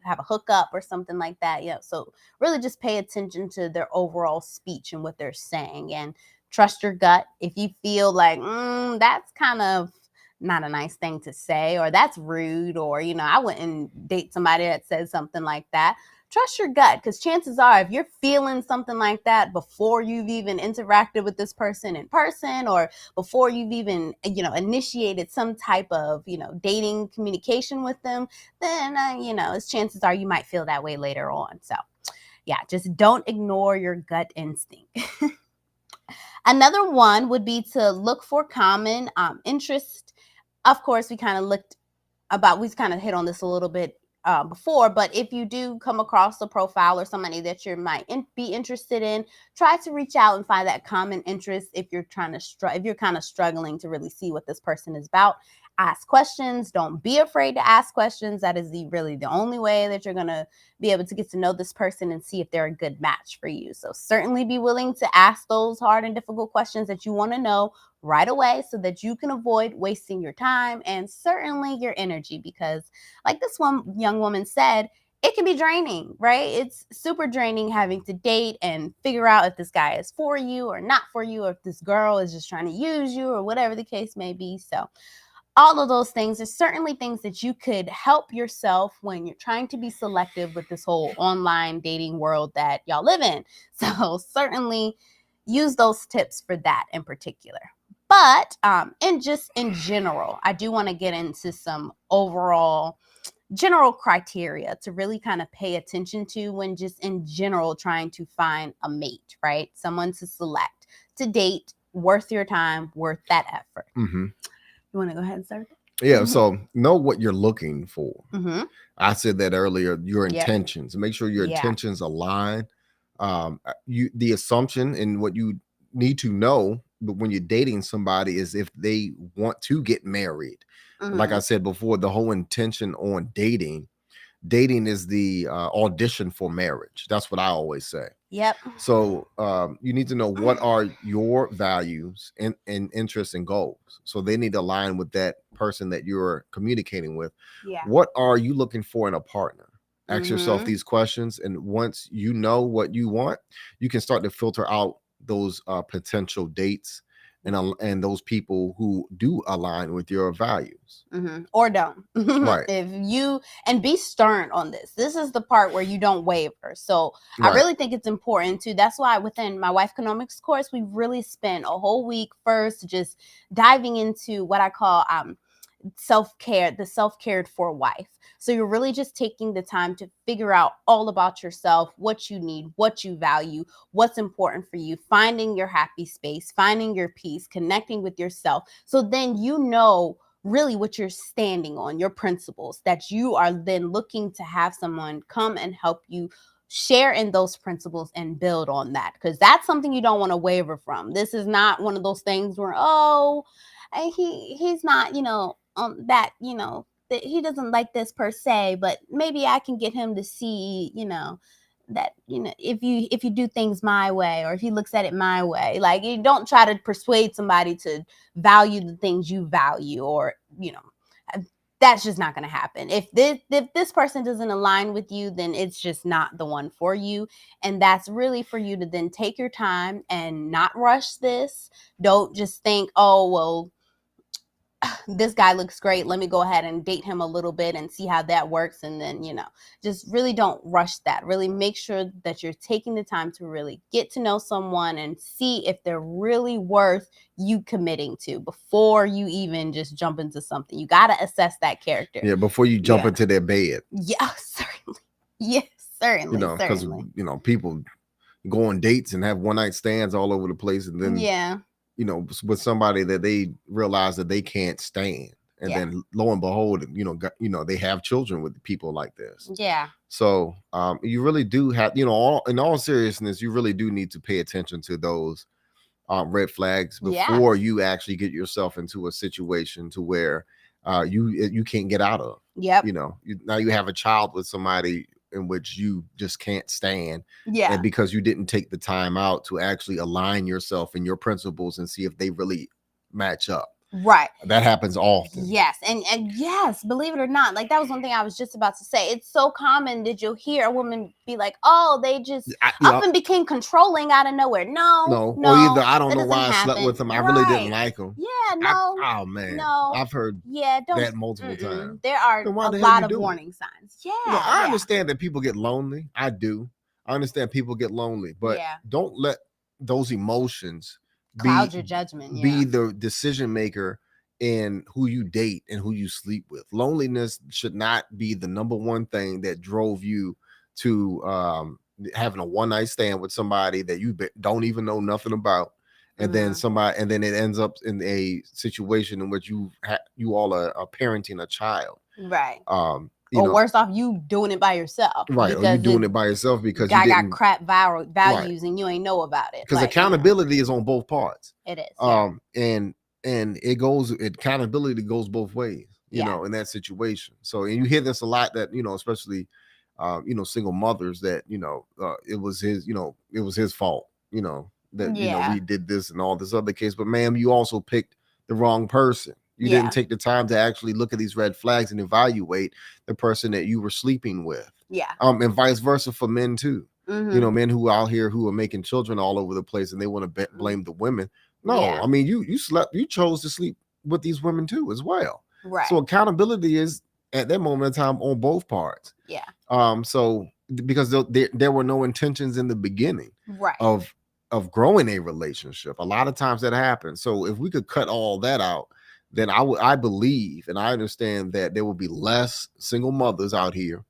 have a hookup or something like that? So really just pay attention to their overall speech and what they're saying, and trust your gut. If you feel like that's kind of not a nice thing to say, or that's rude, or I wouldn't date somebody that says something like that, trust your gut, because chances are if you're feeling something like that before you've even interacted with this person in person, or before you've even initiated some type of dating communication with them, then it's chances are you might feel that way later on. So yeah, just don't ignore your gut instinct. Another one would be to look for common interest. Of course, we kind of hit on this a little bit before, but if you do come across a profile or somebody that you might be interested in, try to reach out and find that common interest. If you're if you're kind of struggling to really see what this person is about, ask questions. Don't be afraid to ask questions. That is really the only way that you're going to be able to get to know this person and see if they're a good match for you. So certainly be willing to ask those hard and difficult questions that you want to know right away, so that you can avoid wasting your time and certainly your energy, because like this one young woman said, it can be draining, right? It's super draining having to date and figure out if this guy is for you or not for you, or if this girl is just trying to use you, or whatever the case may be. So all of those things are certainly things that you could help yourself when you're trying to be selective with this whole online dating world that y'all live in. So certainly use those tips for that in particular. But in general, I do want to get into some overall general criteria to really kind of pay attention to when just in general trying to find a mate, right? Someone to select, to date, worth your time, worth that effort. Mm-hmm. You want to go ahead and start? Yeah. Mm-hmm. So know what you're looking for. Mm-hmm. I said that earlier. Your intentions. Make sure your intentions align. The assumption and what you need to know, but when you're dating somebody, is if they want to get married. Mm-hmm. Like I said before, the whole intention on dating is the audition for marriage. That's what I always say. Yep. So you need to know what are your values and interests and goals. So they need to align with that person that you're communicating with. Yeah. What are you looking for in a partner? Ask yourself these questions, and once you know what you want, you can start to filter out those potential dates and those people who do align with your values. Or don't. Right. And be stern on this. This is the part where you don't waver. So right. I really think it's important too. That's why within my Wife Economics course, we really spent a whole week first just diving into what I call self-care, the self-cared for wife. So you're really just taking the time to figure out all about yourself, what you need, what you value, what's important for you, finding your happy space, finding your peace, connecting with yourself. So then you know really what you're standing on, your principles, that you are then looking to have someone come and help you share in those principles and build on that, because that's something you don't want to waver from. This is not one of those things where, he's not, that, that he doesn't like this per se, but maybe I can get him to see, that, if you do things my way, or if he looks at it my way, like, you don't try to persuade somebody to value the things you value, or, that's just not going to happen. If this person doesn't align with you, then it's just not the one for you. And that's really for you to then take your time and not rush this. Don't just think, oh, well, this guy looks great, let me go ahead and date him a little bit and see how that works. And then, just really don't rush that. Really make sure that you're taking the time to really get to know someone and see if they're really worth you committing to before you even just jump into something. You got to assess that character. Yeah, before you jump into their bed. Yeah, certainly. Yes, certainly. Because, people go on dates and have one night stands all over the place, and then with somebody that they realize that they can't stand, and then lo and behold, they have children with people like this. Yeah. So you really do have, in all seriousness, you really do need to pay attention to those red flags before you actually get yourself into a situation to where you can't get out of. Yep. Now you have a child with somebody in which you just can't stand. Yeah. And because you didn't take the time out to actually align yourself and your principles and see if they really match up. Right. That happens often. Yes. And yes, believe it or not, like that was one thing I was just about to say. It's so common that you'll hear a woman be like, oh, they just up and became controlling out of nowhere. No. Or either I don't know why I happen. slept with them. I really didn't like them. Yeah, no. Oh man. No. I've heard that multiple times. There are a lot of warning signs. Yeah. I understand that people get lonely. I do. I understand people get lonely, but don't let those emotions cloud your judgment. Be the decision maker in who you date and who you sleep with. Loneliness should not be the number one thing that drove you to having a one-night stand with somebody that you don't even know nothing about, and then it ends up in a situation in which you all are parenting a child, right? Or worse off, you doing it by yourself, right? Or you doing it by yourself because you got crap values and you ain't know about it. Because accountability is on both parts. It is, and accountability goes both ways, you know, in that situation. So, and you hear this a lot that, you know, especially, single mothers that, it was his fault, that, we did this and all this other case, but ma'am, you also picked the wrong person. You didn't take the time to actually look at these red flags and evaluate the person that you were sleeping with. Yeah. And vice versa for men too. Men who out here who are making children all over the place and they want to blame the women. No, I mean, you chose to sleep with these women too as well. Right. So accountability is at that moment in time on both parts. Yeah. So because there were no intentions in the beginning of growing a relationship. A lot of times that happens. So if we could cut all that out, then I believe and I understand that there will be less single mothers out here.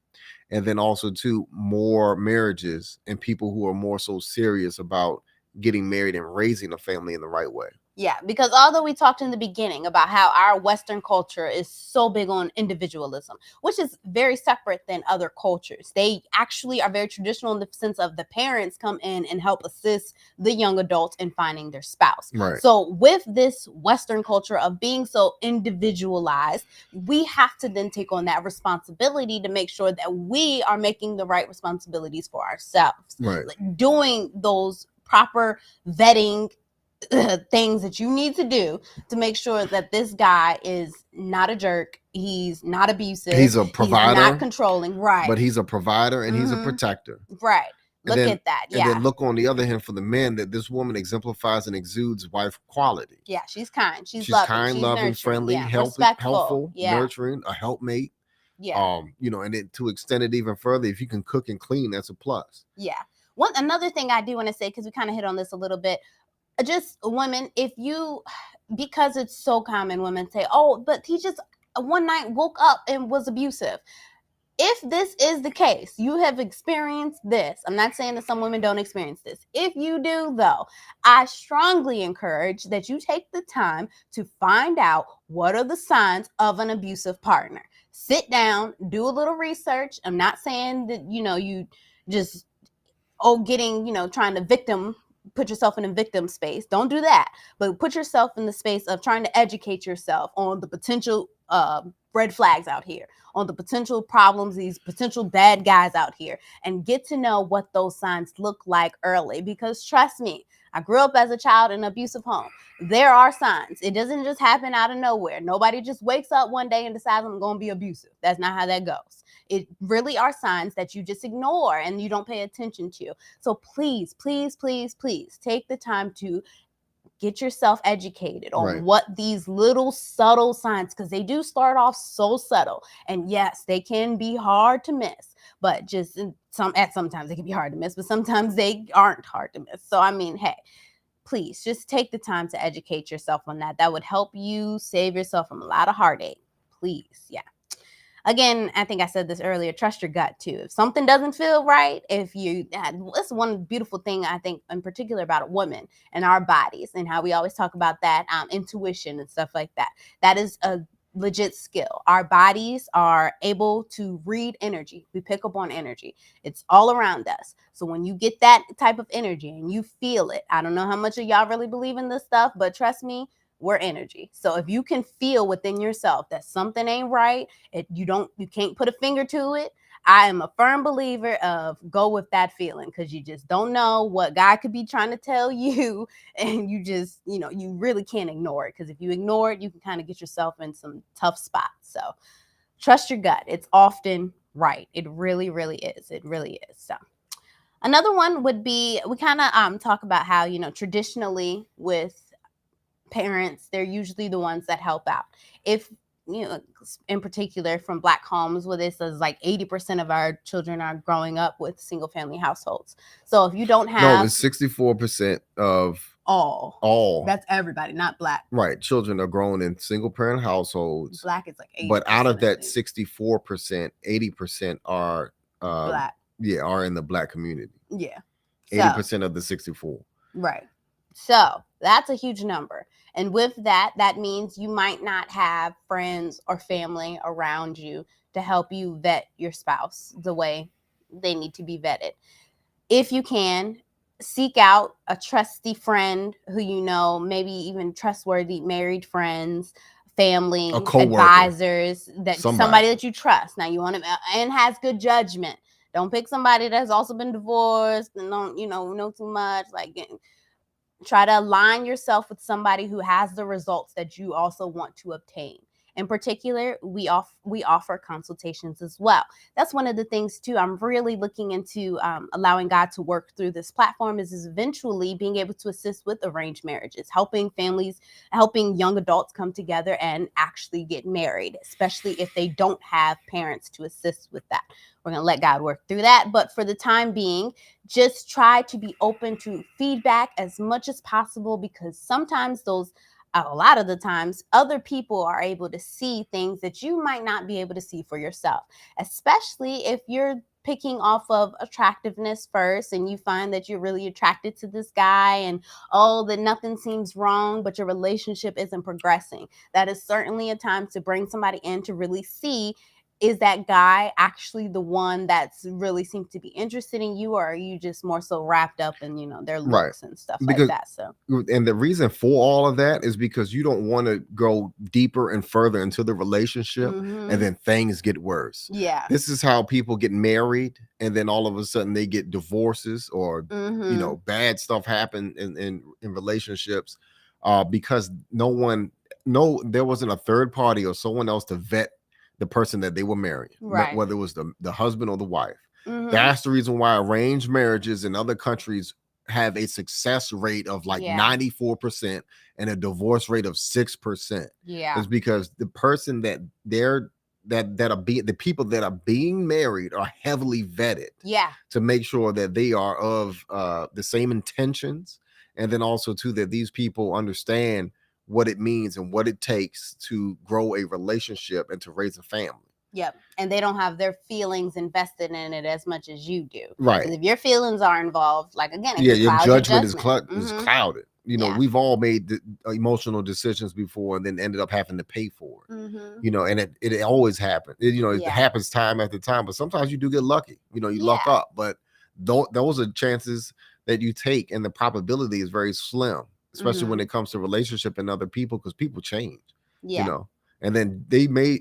And then also too, more marriages and people who are more so serious about getting married and raising a family in the right way. Yeah, because although we talked in the beginning about how our Western culture is so big on individualism, which is very separate than other cultures. They actually are very traditional in the sense of the parents come in and help assist the young adults in finding their spouse. Right. So with this Western culture of being so individualized, we have to then take on that responsibility to make sure that we are making the right responsibilities for ourselves. Right. Like doing those proper vetting things that you need to do to make sure that this guy is not a jerk, he's not abusive, he's a provider, he's not controlling, right? But he's a provider and he's a protector, right? Look at that, And then look on the other hand for the men that this woman exemplifies and exudes wife quality. Yeah, she's kind, she's loving, kind, loving, friendly, helpful, nurturing, a helpmate. Yeah, and then to extend it even further, if you can cook and clean, that's a plus. Yeah. Another thing I do want to say, because we kind of hit on this a little bit. Just women, because it's so common, women say, oh, but he just one night woke up and was abusive. If this is the case, you have experienced this. I'm not saying that some women don't experience this. If you do, though, I strongly encourage that you take the time to find out what are the signs of an abusive partner. Sit down, do a little research. I'm not saying that, you just, trying to put yourself in a victim space. Don't do that. But put yourself in the space of trying to educate yourself on the potential red flags out here, on the potential problems, these potential bad guys out here, and get to know what those signs look like early. Because trust me, I grew up as a child in an abusive home. There are signs. It doesn't just happen out of nowhere. Nobody just wakes up one day and decides I'm going to be abusive. That's not how that goes. It really are signs that you just ignore and you don't pay attention to. So please, please, please, please take the time to get yourself educated on what these little subtle signs, because they do start off so subtle. And yes, they can be hard to miss, but sometimes they can be hard to miss, but sometimes they aren't hard to miss. So, I mean, hey, please just take the time to educate yourself on that. That would help you save yourself from a lot of heartache. Please. Yeah. Again, I think I said this earlier, trust your gut too. If something doesn't feel right, that's one beautiful thing I think in particular about a woman and our bodies and how we always talk about that intuition and stuff like that. That is a legit skill. Our bodies are able to read energy. We pick up on energy. It's all around us. So when you get that type of energy and you feel it, I don't know how much of y'all really believe in this stuff, but trust me, we're energy. So if you can feel within yourself that something ain't right, you can't put a finger to it, I am a firm believer of go with that feeling, because you just don't know what God could be trying to tell you. And you just, you really can't ignore it, because if you ignore it, you can kind of get yourself in some tough spots. So trust your gut. It's often right. It really, really is. It really is. So another one would be, we kind of talk about how, traditionally with parents, they're usually the ones that help out. If in particular from Black homes, where this is like 80% of our children are growing up with single family households. So if you don't have, no, it's 64% of all. That's everybody, not Black. Right, children are grown in single parent households. Black is like 80%. But out of that 64%, 80% are Black. Yeah, are in the Black community. Yeah, 80% of the 64. Right. So that's a huge number. And with that means you might not have friends or family around you to help you vet your spouse the way they need to be vetted. If you can, seek out a trusty friend who maybe even trustworthy married friends, family, advisors, that somebody that you trust. Now you want to, and has good judgment. Don't pick somebody that's also been divorced and don't, know too much. Like, try to align yourself with somebody who has the results that you also want to obtain. In particular, we offer consultations as well. That's one of the things too. I'm really looking into allowing God to work through this platform is eventually being able to assist with arranged marriages, helping families, helping young adults come together and actually get married, especially if they don't have parents to assist with that. We're going to let God work through that. But for the time being, just try to be open to feedback as much as possible, because sometimes a lot of the times, other people are able to see things that you might not be able to see for yourself, especially if you're picking off of attractiveness first and you find that you're really attracted to this guy and that nothing seems wrong, but your relationship isn't progressing. That is certainly a time to bring somebody in to really see, is that guy actually the one that's really seems to be interested in you, or are you just more so wrapped up in, their looks and stuff like that? So, and the reason for all of that is because you don't want to go deeper and further into the relationship and then things get worse. Yeah. This is how people get married and then all of a sudden they get divorces or, bad stuff happen in relationships because there wasn't a third party or someone else to vet the person that they were marrying, right? Whether it was the husband or the wife. That's the reason why arranged marriages in other countries have a success rate of like 94% and a divorce rate of 6%. Yeah, it's because the person the people that are being married are heavily vetted. Yeah, to make sure that they are of the same intentions, and then also too that these people understand what it means and what it takes to grow a relationship and to raise a family. Yep. And they don't have their feelings invested in it as much as you do. Right. Because if your feelings are involved, like again, your judgment is clouded. We've all made emotional decisions before and then ended up having to pay for it. And it always happens. It happens time after time, but sometimes you do get lucky. You luck up, but those are chances that you take, and the probability is very slim, especially when it comes to relationship and other people, because people change. And then they may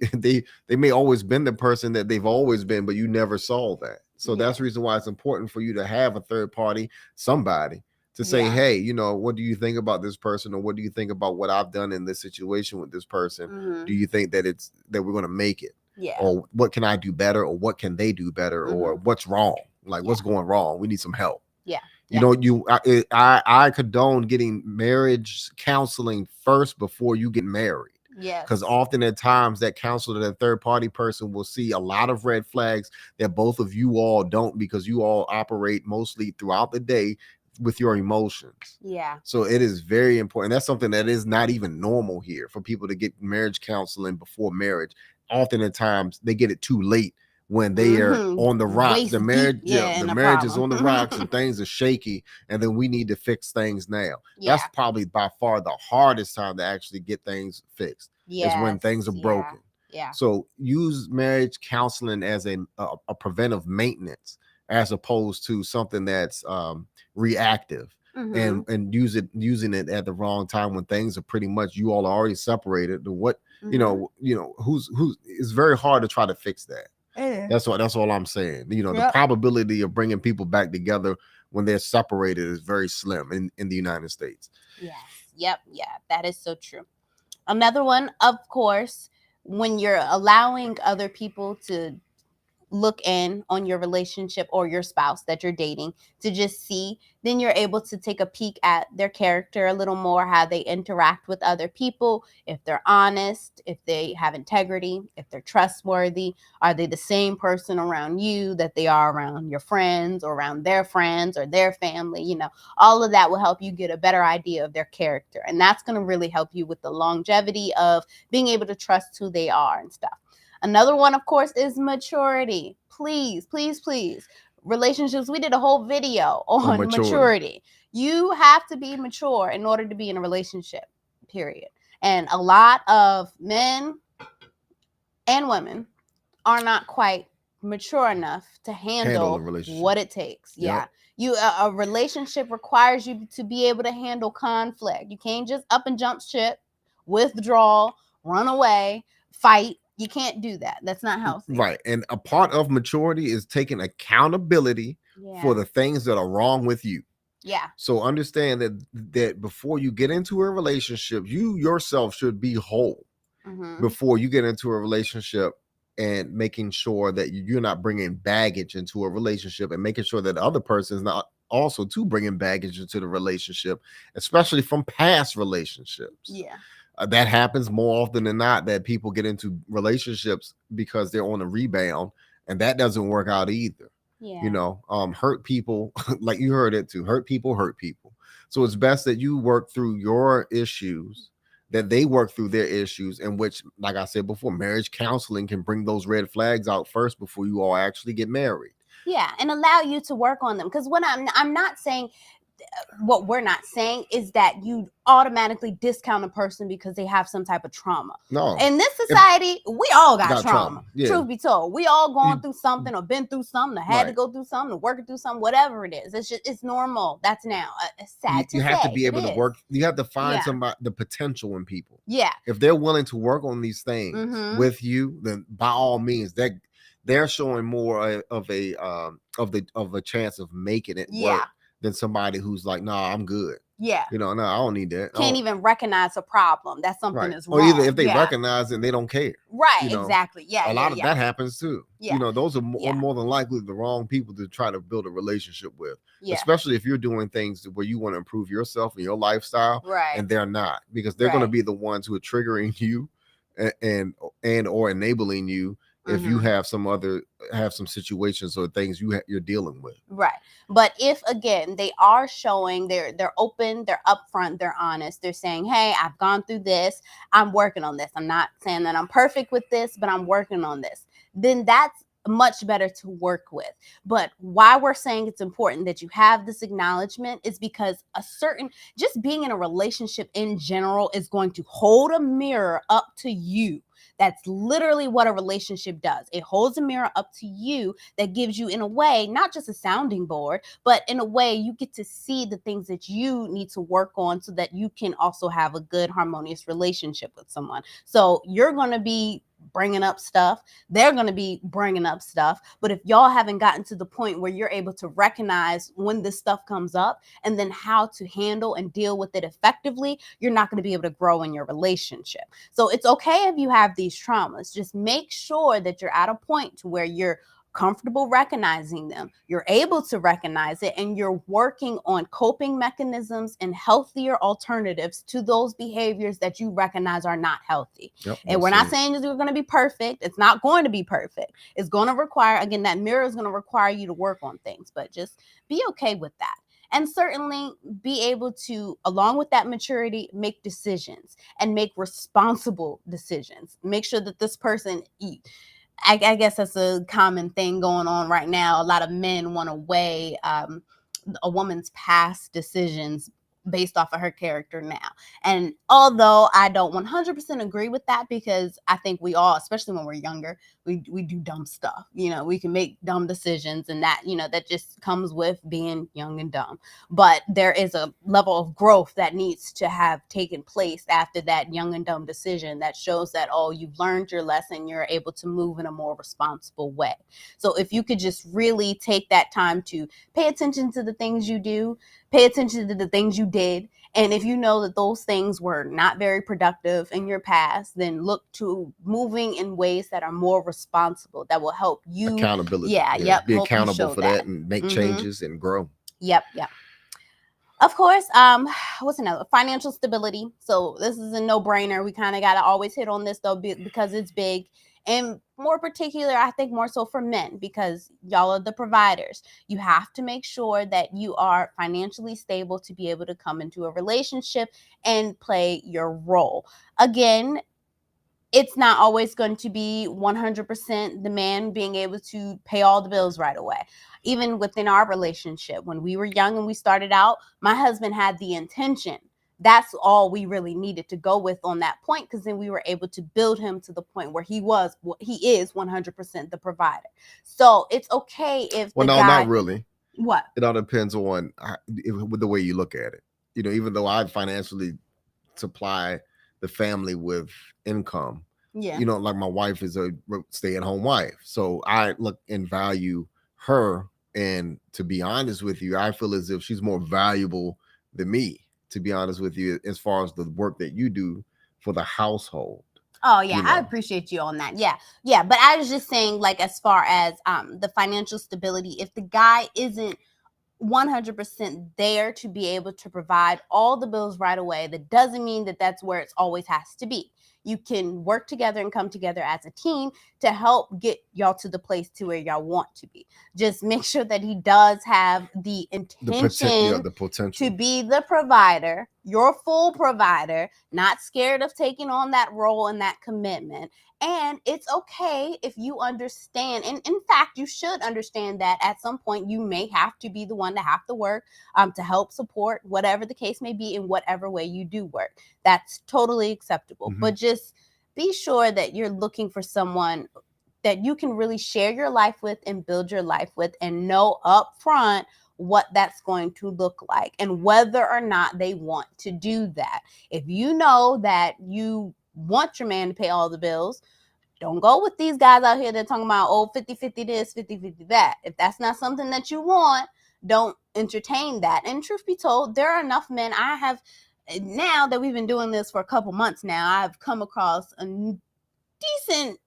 always been the person that they've always been, but you never saw that. So that's the reason why it's important for you to have a third party, somebody to say, hey, what do you think about this person? Or what do you think about what I've done in this situation with this person? Do you think that we're going to make it? Or what can I do better? Or what can they do better? Or what's wrong? Like what's going wrong? We need some help. I condone getting marriage counseling first before you get married. Yes. Because often at times that counselor, that third party person will see a lot of red flags that both of you all don't, because you all operate mostly throughout the day with your emotions. Yeah. So it is very important. That's something that is not even normal here for people to get marriage counseling before marriage. Often at times they get it too late when they are on the rocks. The marriage, the marriage is on the rocks and things are shaky, and then we need to fix things now. That's probably by far the hardest time to actually get things fixed. Is when things are broken. So use marriage counseling as a preventive maintenance, as opposed to something that's reactive. And using it at the wrong time when things are pretty much, you all are already separated. To what who's it's very hard to try to fix that. That's all I'm saying. You know, the Yep. probability of bringing people back together when they're separated is very slim in the United States. Yes. Yep. Yeah, that is so true. Another one, of course, when you're allowing other people to look in on your relationship or your spouse that you're dating to just see, then you're able to take a peek at their character a little more, how they interact with other people, if they're honest, if they have integrity, if they're trustworthy, are they the same person around you that they are around your friends or around their friends or their family. You know, all of that will help you get a better idea of their character, and that's going to really help you with the longevity of being able to trust who they are and stuff. Another one, of course, is maturity. Please, please, please. Relationships, we did a whole video on maturity. You have to be mature in order to be in a relationship, period. And a lot of men and women are not quite mature enough to handle what it takes. Yeah. Yep. A relationship requires you to be able to handle conflict. You can't just up and jump ship, withdraw, run away, fight. You can't do that. That's not healthy. Right. And a part of maturity is taking accountability for the things that are wrong with you. Yeah. So understand that before you get into a relationship, you yourself should be whole before you get into a relationship, and making sure that you're not bringing baggage into a relationship, and making sure that the other person is not also to bringing baggage into the relationship, especially from past relationships. Yeah. That happens more often than not, that people get into relationships because they're on a rebound, and that doesn't work out either. Yeah. You know, hurt people, like you heard it too, hurt people hurt people. So it's best that you work through your issues, that they work through their issues, in which, like I said before, marriage counseling can bring those red flags out first before you all actually get married. Yeah, and allow you to work on them. Because what I'm not saying, what we're not saying is that you automatically discount a person because they have some type of trauma. No. In this society, we all got trauma. Yeah. Truth be told, we all gone through something or been through something or had to go through something or working through something, whatever it is. It's just, it's normal. That's now. It's sad to say. You have to be able to work. You have to find somebody, the potential in people. Yeah. If they're willing to work on these things with you, then by all means, they're showing more of a chance of making it work than somebody who's like, nah, I'm good. Yeah. You know, no, I don't need that. Can't even recognize a problem. That's something is wrong. Or either if they recognize it, they don't care. Right, you know? Exactly. Yeah. A lot of that happens too. Yeah. You know, those are more than likely the wrong people to try to build a relationship with. Yeah. Especially if you're doing things where you want to improve yourself and your lifestyle. Right. And they're not, because they're going to be the ones who are triggering you and or enabling you if you have some situations or things you're dealing with. Right. But if, again, they are showing they're open, they're upfront, they're honest, they're saying, hey, I've gone through this, I'm working on this, I'm not saying that I'm perfect with this, but I'm working on this, then that's much better to work with. But why we're saying it's important that you have this acknowledgement is because just being in a relationship in general is going to hold a mirror up to you. That's literally what a relationship does. It holds a mirror up to you that gives you, in a way, not just a sounding board, but in a way you get to see the things that you need to work on so that you can also have a good, harmonious relationship with someone. So you're going to be bringing up stuff, they're going to be bringing up stuff, but if y'all haven't gotten to the point where you're able to recognize when this stuff comes up and then how to handle and deal with it effectively, you're not going to be able to grow in your relationship. So it's okay if you have these traumas. Just make sure that you're at a point to where you're comfortable recognizing them, you're able to recognize it, and you're working on coping mechanisms and healthier alternatives to those behaviors that you recognize are not healthy. Yep, and we're not saying that you're going to be perfect. It's not going to be perfect. It's going to require, again, that mirror is going to require you to work on things, but just be okay with that. And certainly be able to, along with that maturity, make decisions and make responsible decisions. Make sure that this person I guess that's a common thing going on right now. A lot of men want to weigh a woman's past decisions based off of her character now. And although I don't 100% agree with that, because I think we all, especially when we're younger, we do dumb stuff. We can make dumb decisions, and that, that just comes with being young and dumb. But there is a level of growth that needs to have taken place after that young and dumb decision that shows that, oh, you've learned your lesson, you're able to move in a more responsible way. So if you could just really take that time to pay attention to the things you do, pay attention to the things you did. And if you know that those things were not very productive in your past, then look to moving in ways that are more responsible, that will help you. Accountability. Yep. Be accountable for that and make changes and grow. Yep. Of course, what's another? Financial stability. So this is a no-brainer. We kind of got to always hit on this, though, because it's big. And more particular, I think more so for men, because y'all are the providers. You have to make sure that you are financially stable to be able to come into a relationship and play your role. Again, it's not always going to be 100% the man being able to pay all the bills right away. Even within our relationship, when we were young and we started out, my husband had the intention. That's all we really needed to go with on that point, because then we were able to build him to the point where he is 100% the provider. So it's okay if not really. What? It all depends on with the way you look at it. Even though I financially supply the family with income, like my wife is a stay-at-home wife, so I look and value her. And to be honest with you, I feel as if she's more valuable than me, to be honest with you, as far as the work that you do for the household. Oh, yeah, I appreciate you on that. Yeah. But I was just saying, like, as far as the financial stability, if the guy isn't 100% there to be able to provide all the bills right away, that doesn't mean that that's where it always has to be. You can work together and come together as a team to help get y'all to the place to where y'all want to be. Just make sure that he does have the intention, the potential to be the provider, your full provider, not scared of taking on that role and that commitment. And it's okay if you understand, and in fact, you should understand that at some point you may have to be the one to have to work to help support whatever the case may be in whatever way you do work. That's totally acceptable. Mm-hmm. But just be sure that you're looking for someone that you can really share your life with and build your life with, and know up front what that's going to look like and whether or not they want to do that. If you know that you want your man to pay all the bills, don't go with these guys out here that are talking about 50-50 this, 50-50 that. If that's not something that you want, don't entertain that. And truth be told, there are enough men. I have, now that we've been doing this for a couple months now, I've come across a decent,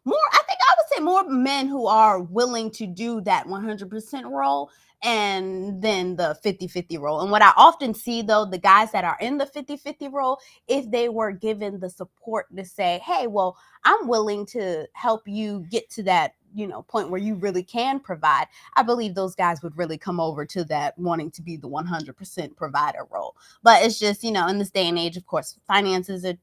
I would say more men who are willing to do that 100% role and then the 50-50 role. And what I often see, though, the guys that are in the 50-50 role, if they were given the support to say, hey, well, I'm willing to help you get to that, point where you really can provide, I believe those guys would really come over to that wanting to be the 100% provider role. But it's just, in this day and age, of course, finances are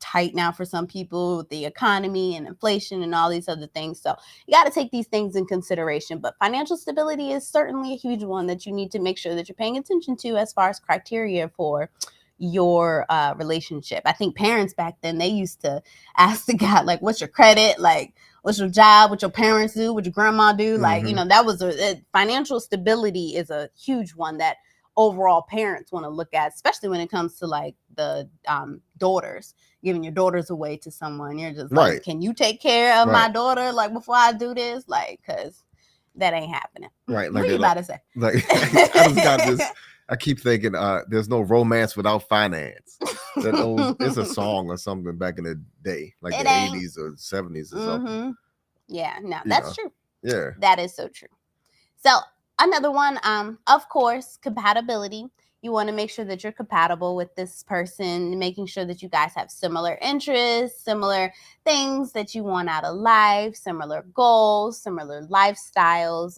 tight now for some people with the economy and inflation and all these other things. So you got to take these things in consideration. But financial stability is certainly a huge one that you need to make sure that you're paying attention to as far as criteria for your relationship. I think parents back then, they used to ask the guy, like, what's your credit? Like, what's your job? What your parents do? What your grandma do? Mm-hmm. Like, that was financial stability is a huge one that overall parents want to look at, especially when it comes to like the daughters, giving your daughters away to someone. You're just like, can you take care of my daughter? Like, before I do this, like, cause that ain't happening. Right. Like, what are you about to say? Like, I just got this. I keep thinking, there's no romance without finance. It's a song or something back in the day, like the 80s or 70s or something. Yeah, no, that's true. Yeah. That is so true. So another one, of course, compatibility. You want to make sure that you're compatible with this person, making sure that you guys have similar interests, similar things that you want out of life, similar goals, similar lifestyles.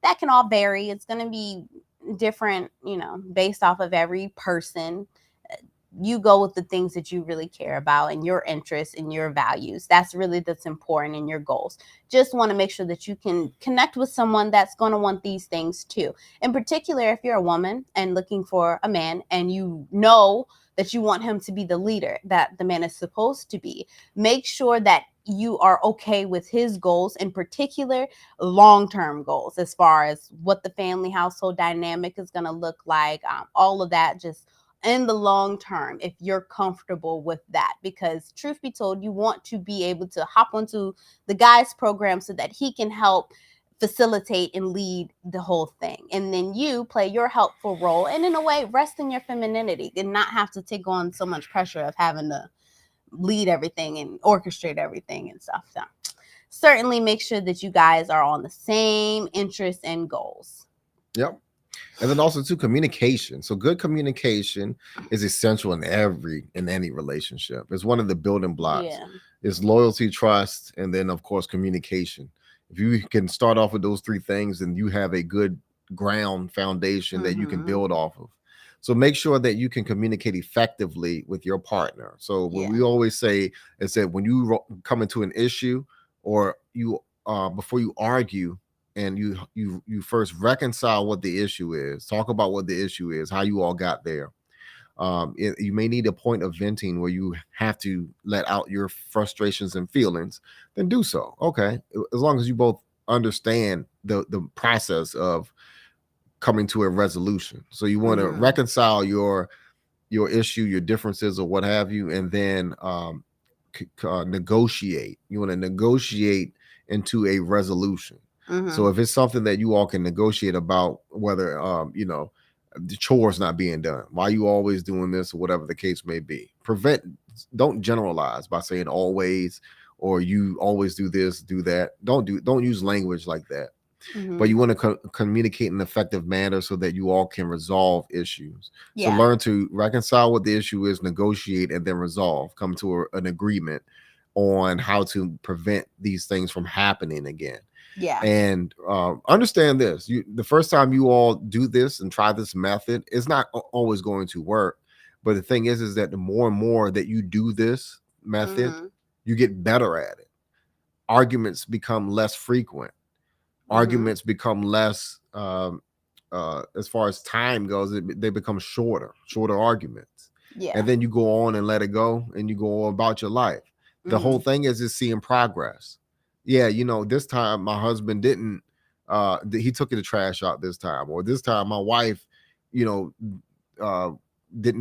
That can all vary. It's going to be different, based off of every person. you go with the things that you really care about and your interests and your values. That's important in your goals. Just want to make sure that you can connect with someone that's going to want these things too. In particular, if you're a woman and looking for a man and you know that you want him to be the leader that the man is supposed to be, make sure that you are okay with his goals, in particular long-term goals, as far as what the family household dynamic is going to look like, all of that, just in the long term, if you're comfortable with that. Because truth be told, you want to be able to hop onto the guy's program so that he can help facilitate and lead the whole thing, and then you play your helpful role, and in a way rest in your femininity and not have to take on so much pressure of having to lead everything and orchestrate everything and stuff. So certainly make sure that you guys are on the same interests and goals. Yep. And then also too, communication. So good communication is essential in any relationship. It's one of the building blocks. Yeah. It's loyalty, trust, and then of course communication. If you can start off with those three things, then you have a good ground foundation that you can build off of. So make sure that you can communicate effectively with your partner. So what we always say is that when you come into an issue, or you before you argue, and you first reconcile what the issue is, talk about what the issue is, how you all got there. You may need a point of venting where you have to let out your frustrations and feelings, then do so. Okay. As long as you both understand the process of coming to a resolution. So you want to reconcile your issue, your differences, or what have you, and then negotiate. You want to negotiate into a resolution. So if it's something that you all can negotiate about, whether the chores not being done, why you always doing this, or whatever the case may be, don't generalize by saying always, or you always do this, do that. Don't use language like that. But you want to communicate in an effective manner so that you all can resolve issues. So learn to reconcile what the issue is, negotiate, and then resolve, come to an agreement on how to prevent these things from happening again. And understand this, the first time you all do this and try this method, it's not always going to work. But the thing is that the more and more that you do this method, you get better at it. Arguments become less frequent. Arguments become less, as far as time goes, they become shorter arguments. And then you go on and let it go, and you go about your life. The whole thing is seeing progress. This time my husband didn't, he took the trash out this time, or this time my wife, didn't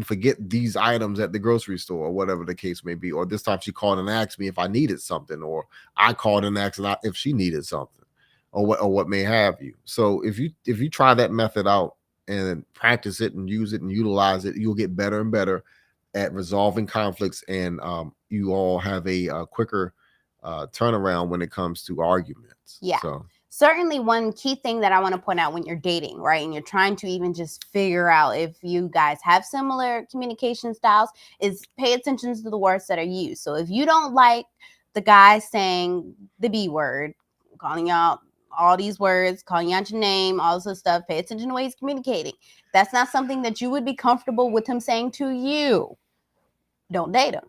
forget these items at the grocery store, or whatever the case may be. Or this time she called and asked me if I needed something, or I called and asked if she needed something, or what may have you. So if you try that method out and practice it and use it and utilize it, you'll get better and better at resolving conflicts, and you all have a quicker turnaround when it comes to arguments. So certainly one key thing that I want to point out when you're dating, right, and you're trying to even just figure out if you guys have similar communication styles, is pay attention to the words that are used. So if you don't like the guy saying the B word, calling out all these words, calling out your name, all this stuff, pay attention to the way he's communicating. That's not something that you would be comfortable with him saying to you. Don't date him.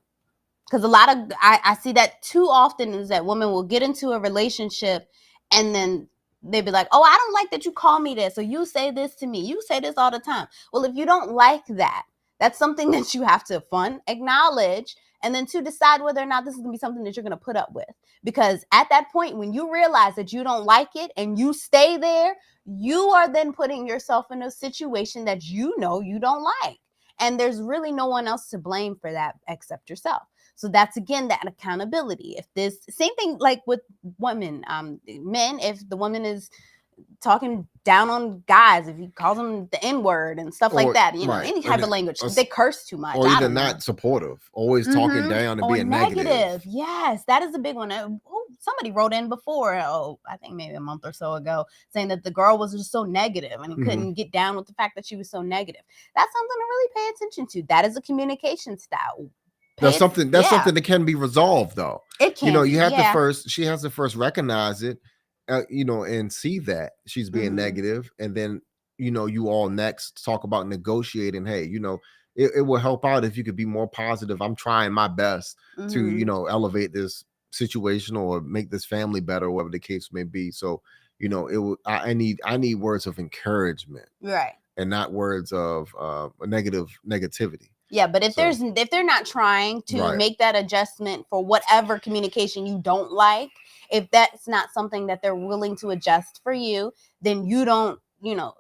Because a lot of, I see that too often, is that women will get into a relationship and then they'd be like, oh, I don't like that you call me this, or you say this to me. You say this all the time. Well, if you don't like that, that's something that you have to acknowledge, and then to decide whether or not this is going to be something that you're going to put up with. Because at that point, when you realize that you don't like it and you stay there, you are then putting yourself in a situation that you know you don't like. And there's really no one else to blame for that except yourself. So that's, again, that accountability. If this same thing like with women, men, if the woman is talking down on guys, if he calls them the N-word and stuff like that, any type of language, they curse too much. Or even not supportive, always talking down and being negative. Yes, that is a big one. Somebody wrote in before, I think maybe a month or so ago, saying that the girl was just so negative and he couldn't get down with the fact that she was so negative. That's something to really pay attention to. That is a communication style. That's something that can be resolved, though. It can. She has to first recognize it, and see that she's being negative, and then you all next talk about negotiating. Hey, it will help out if you could be more positive. I'm trying my best to, Mhm. elevate this situation or make this family better, whatever the case may be. So, it will, I need words of encouragement Right. and not words of negativity. Yeah, but if So, they're not trying to right, make that adjustment for whatever communication you don't like, if that's not something that they're willing to adjust for you, then you don't,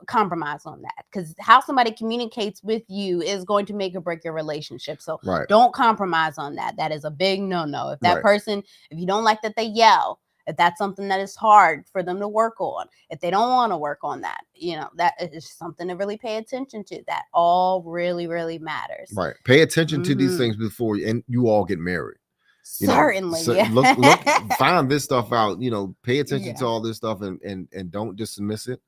compromise on that, because how somebody communicates with you is going to make or break your relationship. So right, don't compromise on that. That is a big no-no. If that right, person, if you don't like that they yell, if that's something that is hard for them to work on, if they don't want to work on that, that is something to really pay attention to. That all really, really matters. right. Pay attention to these Mhm. things before and you all get married. Certainly, So yeah. look, find this stuff out. Pay attention to Yeah. all this stuff and don't dismiss it.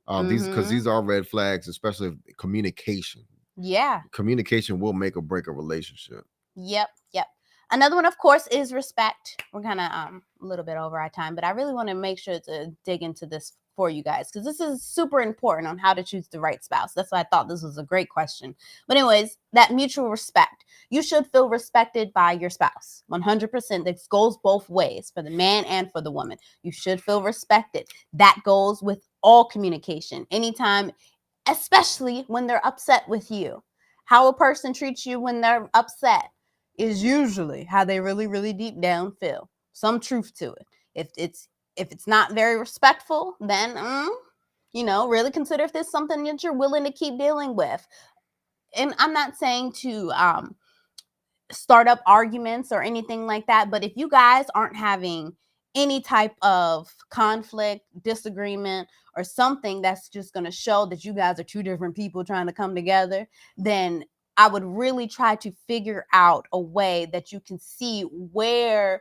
Because Mhm. these are red flags, especially if communication. Yeah. Communication will make or break a relationship. Yep. Yep. Another one, of course, is respect. We're kind of a little bit over our time, but I really want to make sure to dig into this for you guys, because this is super important on how to choose the right spouse. That's why I thought this was a great question. But anyways, that mutual respect. You should feel respected by your spouse. 100%. This goes both ways, for the man and for the woman. You should feel respected. That goes with all communication. Anytime, especially when they're upset with you. How a person treats you when they're upset is usually how they really, really deep down feel. Some truth to it. If it's not very respectful, then really consider if there's something that you're willing to keep dealing with. And I'm not saying to start up arguments or anything like that, but if you guys aren't having any type of conflict, disagreement, or something that's just going to show that you guys are two different people trying to come together, then I would really try to figure out a way that you can see where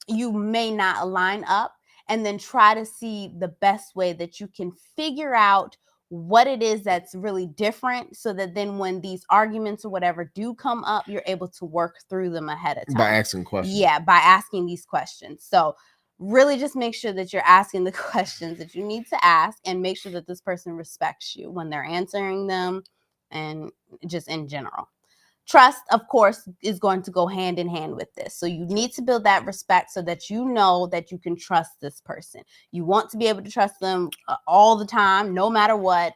you may not align up, and then try to see the best way that you can figure out what it is that's really different, so that then when these arguments or whatever do come up, you're able to work through them ahead of time. By asking questions. Yeah, by asking these questions. So really just make sure that you're asking the questions that you need to ask, and make sure that this person respects you when they're answering them, and just in general. Trust, of course, is going to go hand in hand with this. So you need to build that respect so that you know that you can trust this person. You want to be able to trust them all the time, no matter what.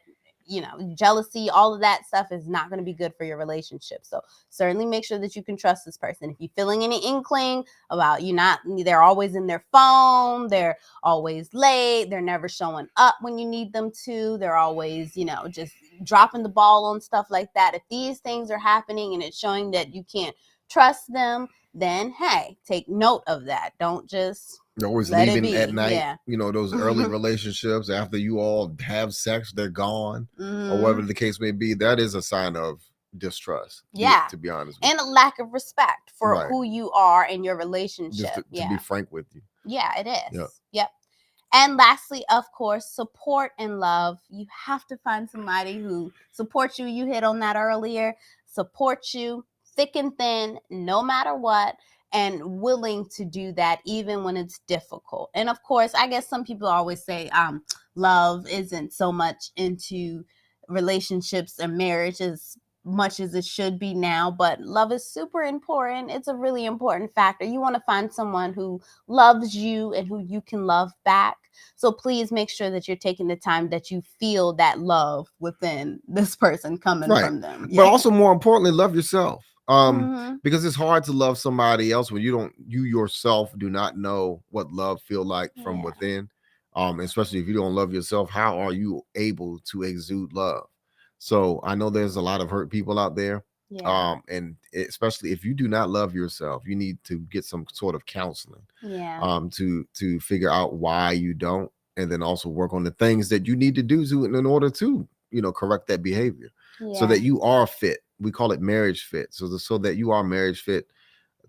Jealousy, all of that stuff is not going to be good for your relationship. So certainly make sure that you can trust this person. If you're feeling any inkling about they're always in their phone, they're always late, they're never showing up when you need them to, they're always, just dropping the ball on stuff like that. If these things are happening and it's showing that you can't trust them, then hey, take note of that. Don't just They're always let it leaving be. at night. Yeah. Those early relationships after you all have sex, they're gone, or whatever Mhm. the case may be. That is a sign of distrust. Yeah. To be honest with And a lack of respect for Right. who you are in your you. relationship. Just to be frank with you. Yeah, it is. Yep. Yep. And lastly, of course, support and love. You have to find somebody who supports you. You hit on that earlier. Support you thick and thin, no matter what, and willing to do that even when it's difficult. And of course, I guess some people always say love isn't so much into relationships and marriage as much as it should be now, but love is super important. It's a really important factor. You want to find someone who loves you and who you can love back. So please make sure that you're taking the time that you feel that love within this person coming Right. from them. But also, more importantly, love yourself. Mhm. Because it's hard to love somebody else when you yourself do not know what love feel like from Yeah. within. Especially if you don't love yourself, how are you able to exude love? So I know there's a lot of hurt people out there. Yeah. And especially if you do not love yourself, you need to get some sort of counseling. Yeah. To figure out why you don't, and then also work on the things that you need to do in order to correct that behavior, so that you are fit. We call it marriage fit. So that you are marriage fit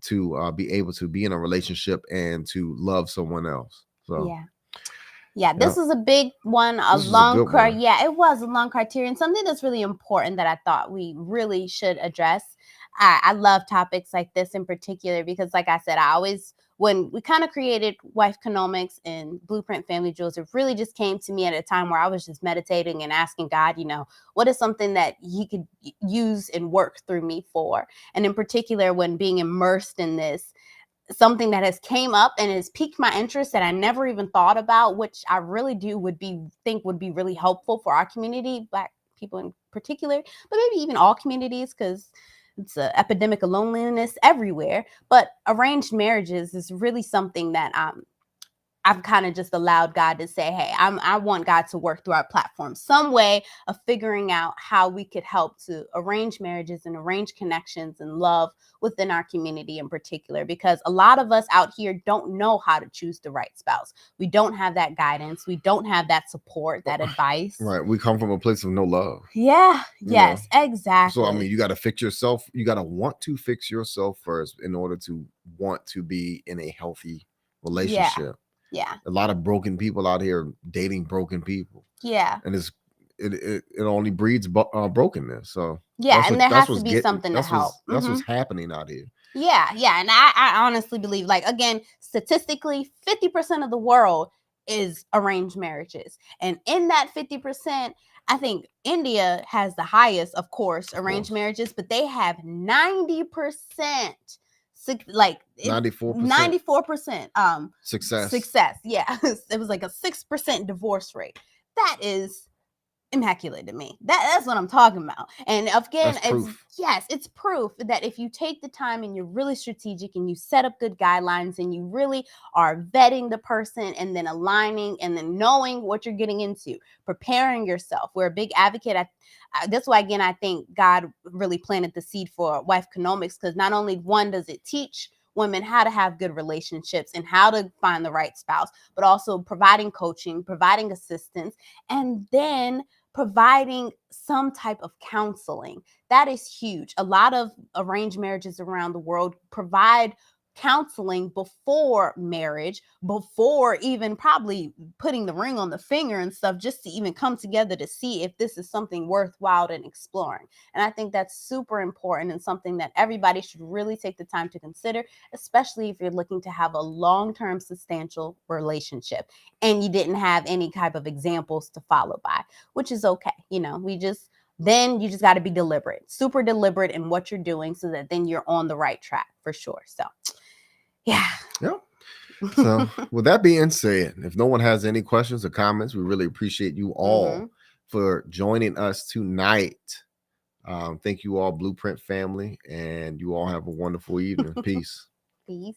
to be able to be in a relationship and to love someone else. So Yeah, this is a big one, a this is a good one. Yeah, it was a long criterion, something that's really important that I thought we really should address. I love topics like this in particular because, like I said, I always when we kind of created Wife Economics and Blueprint Family Jewels, it really just came to me at a time where I was just meditating and asking God, what is something that he could use and work through me for? And in particular, when being immersed in this, something that has came up and has piqued my interest that I never even thought about, which I really think would be really helpful for our community, Black people in particular, but maybe even all communities, because it's an epidemic of loneliness everywhere. But arranged marriages is really something that I've kind of just allowed God to say, hey, I want God to work through our platform, some way of figuring out how we could help to arrange marriages and arrange connections and love within our community in particular, because a lot of us out here don't know how to choose the right spouse. We don't have that guidance. We don't have that support, that advice. Right. We come from a place of no love. Yeah. Yes, exactly. So, I mean, you got to fix yourself. You got to want to fix yourself first in order to want to be in a healthy relationship. Yeah. A lot of broken people out here dating broken people. Yeah. And it only breeds brokenness. So yeah, and there has to be something to help. That's what's happening out here. Yeah. And I honestly believe, like, again, statistically, 50% of the world is arranged marriages. And in that 50%, I think India has the highest, of course, arranged marriages, but they have 90%. Like 94% success. Yeah. It was like a 6% divorce rate. That is immaculate to me. That's what I'm talking about. And again, it's proof that if you take the time and you're really strategic and you set up good guidelines and you really are vetting the person and then aligning and then knowing what you're getting into, preparing yourself. We're a big advocate. That's why, again, I think God really planted the seed for Wife Economics, because not only does it teach women how to have good relationships and how to find the right spouse, but also providing coaching, providing assistance, and then providing some type of counseling. That is huge. A lot of arranged marriages around the world provide counseling before marriage, before even probably putting the ring on the finger and stuff, just to even come together to see if this is something worthwhile and exploring. And I think that's super important and something that everybody should really take the time to consider, especially if you're looking to have a long-term substantial relationship and you didn't have any type of examples to follow by, which is okay. Then you just got to be deliberate, super deliberate in what you're doing, so that then you're on the right track for sure. So, yeah. So, with that being said, if no one has any questions or comments, we really appreciate you all for joining us tonight. Thank you all, Blueprint family, and you all have a wonderful evening. Peace. Peace.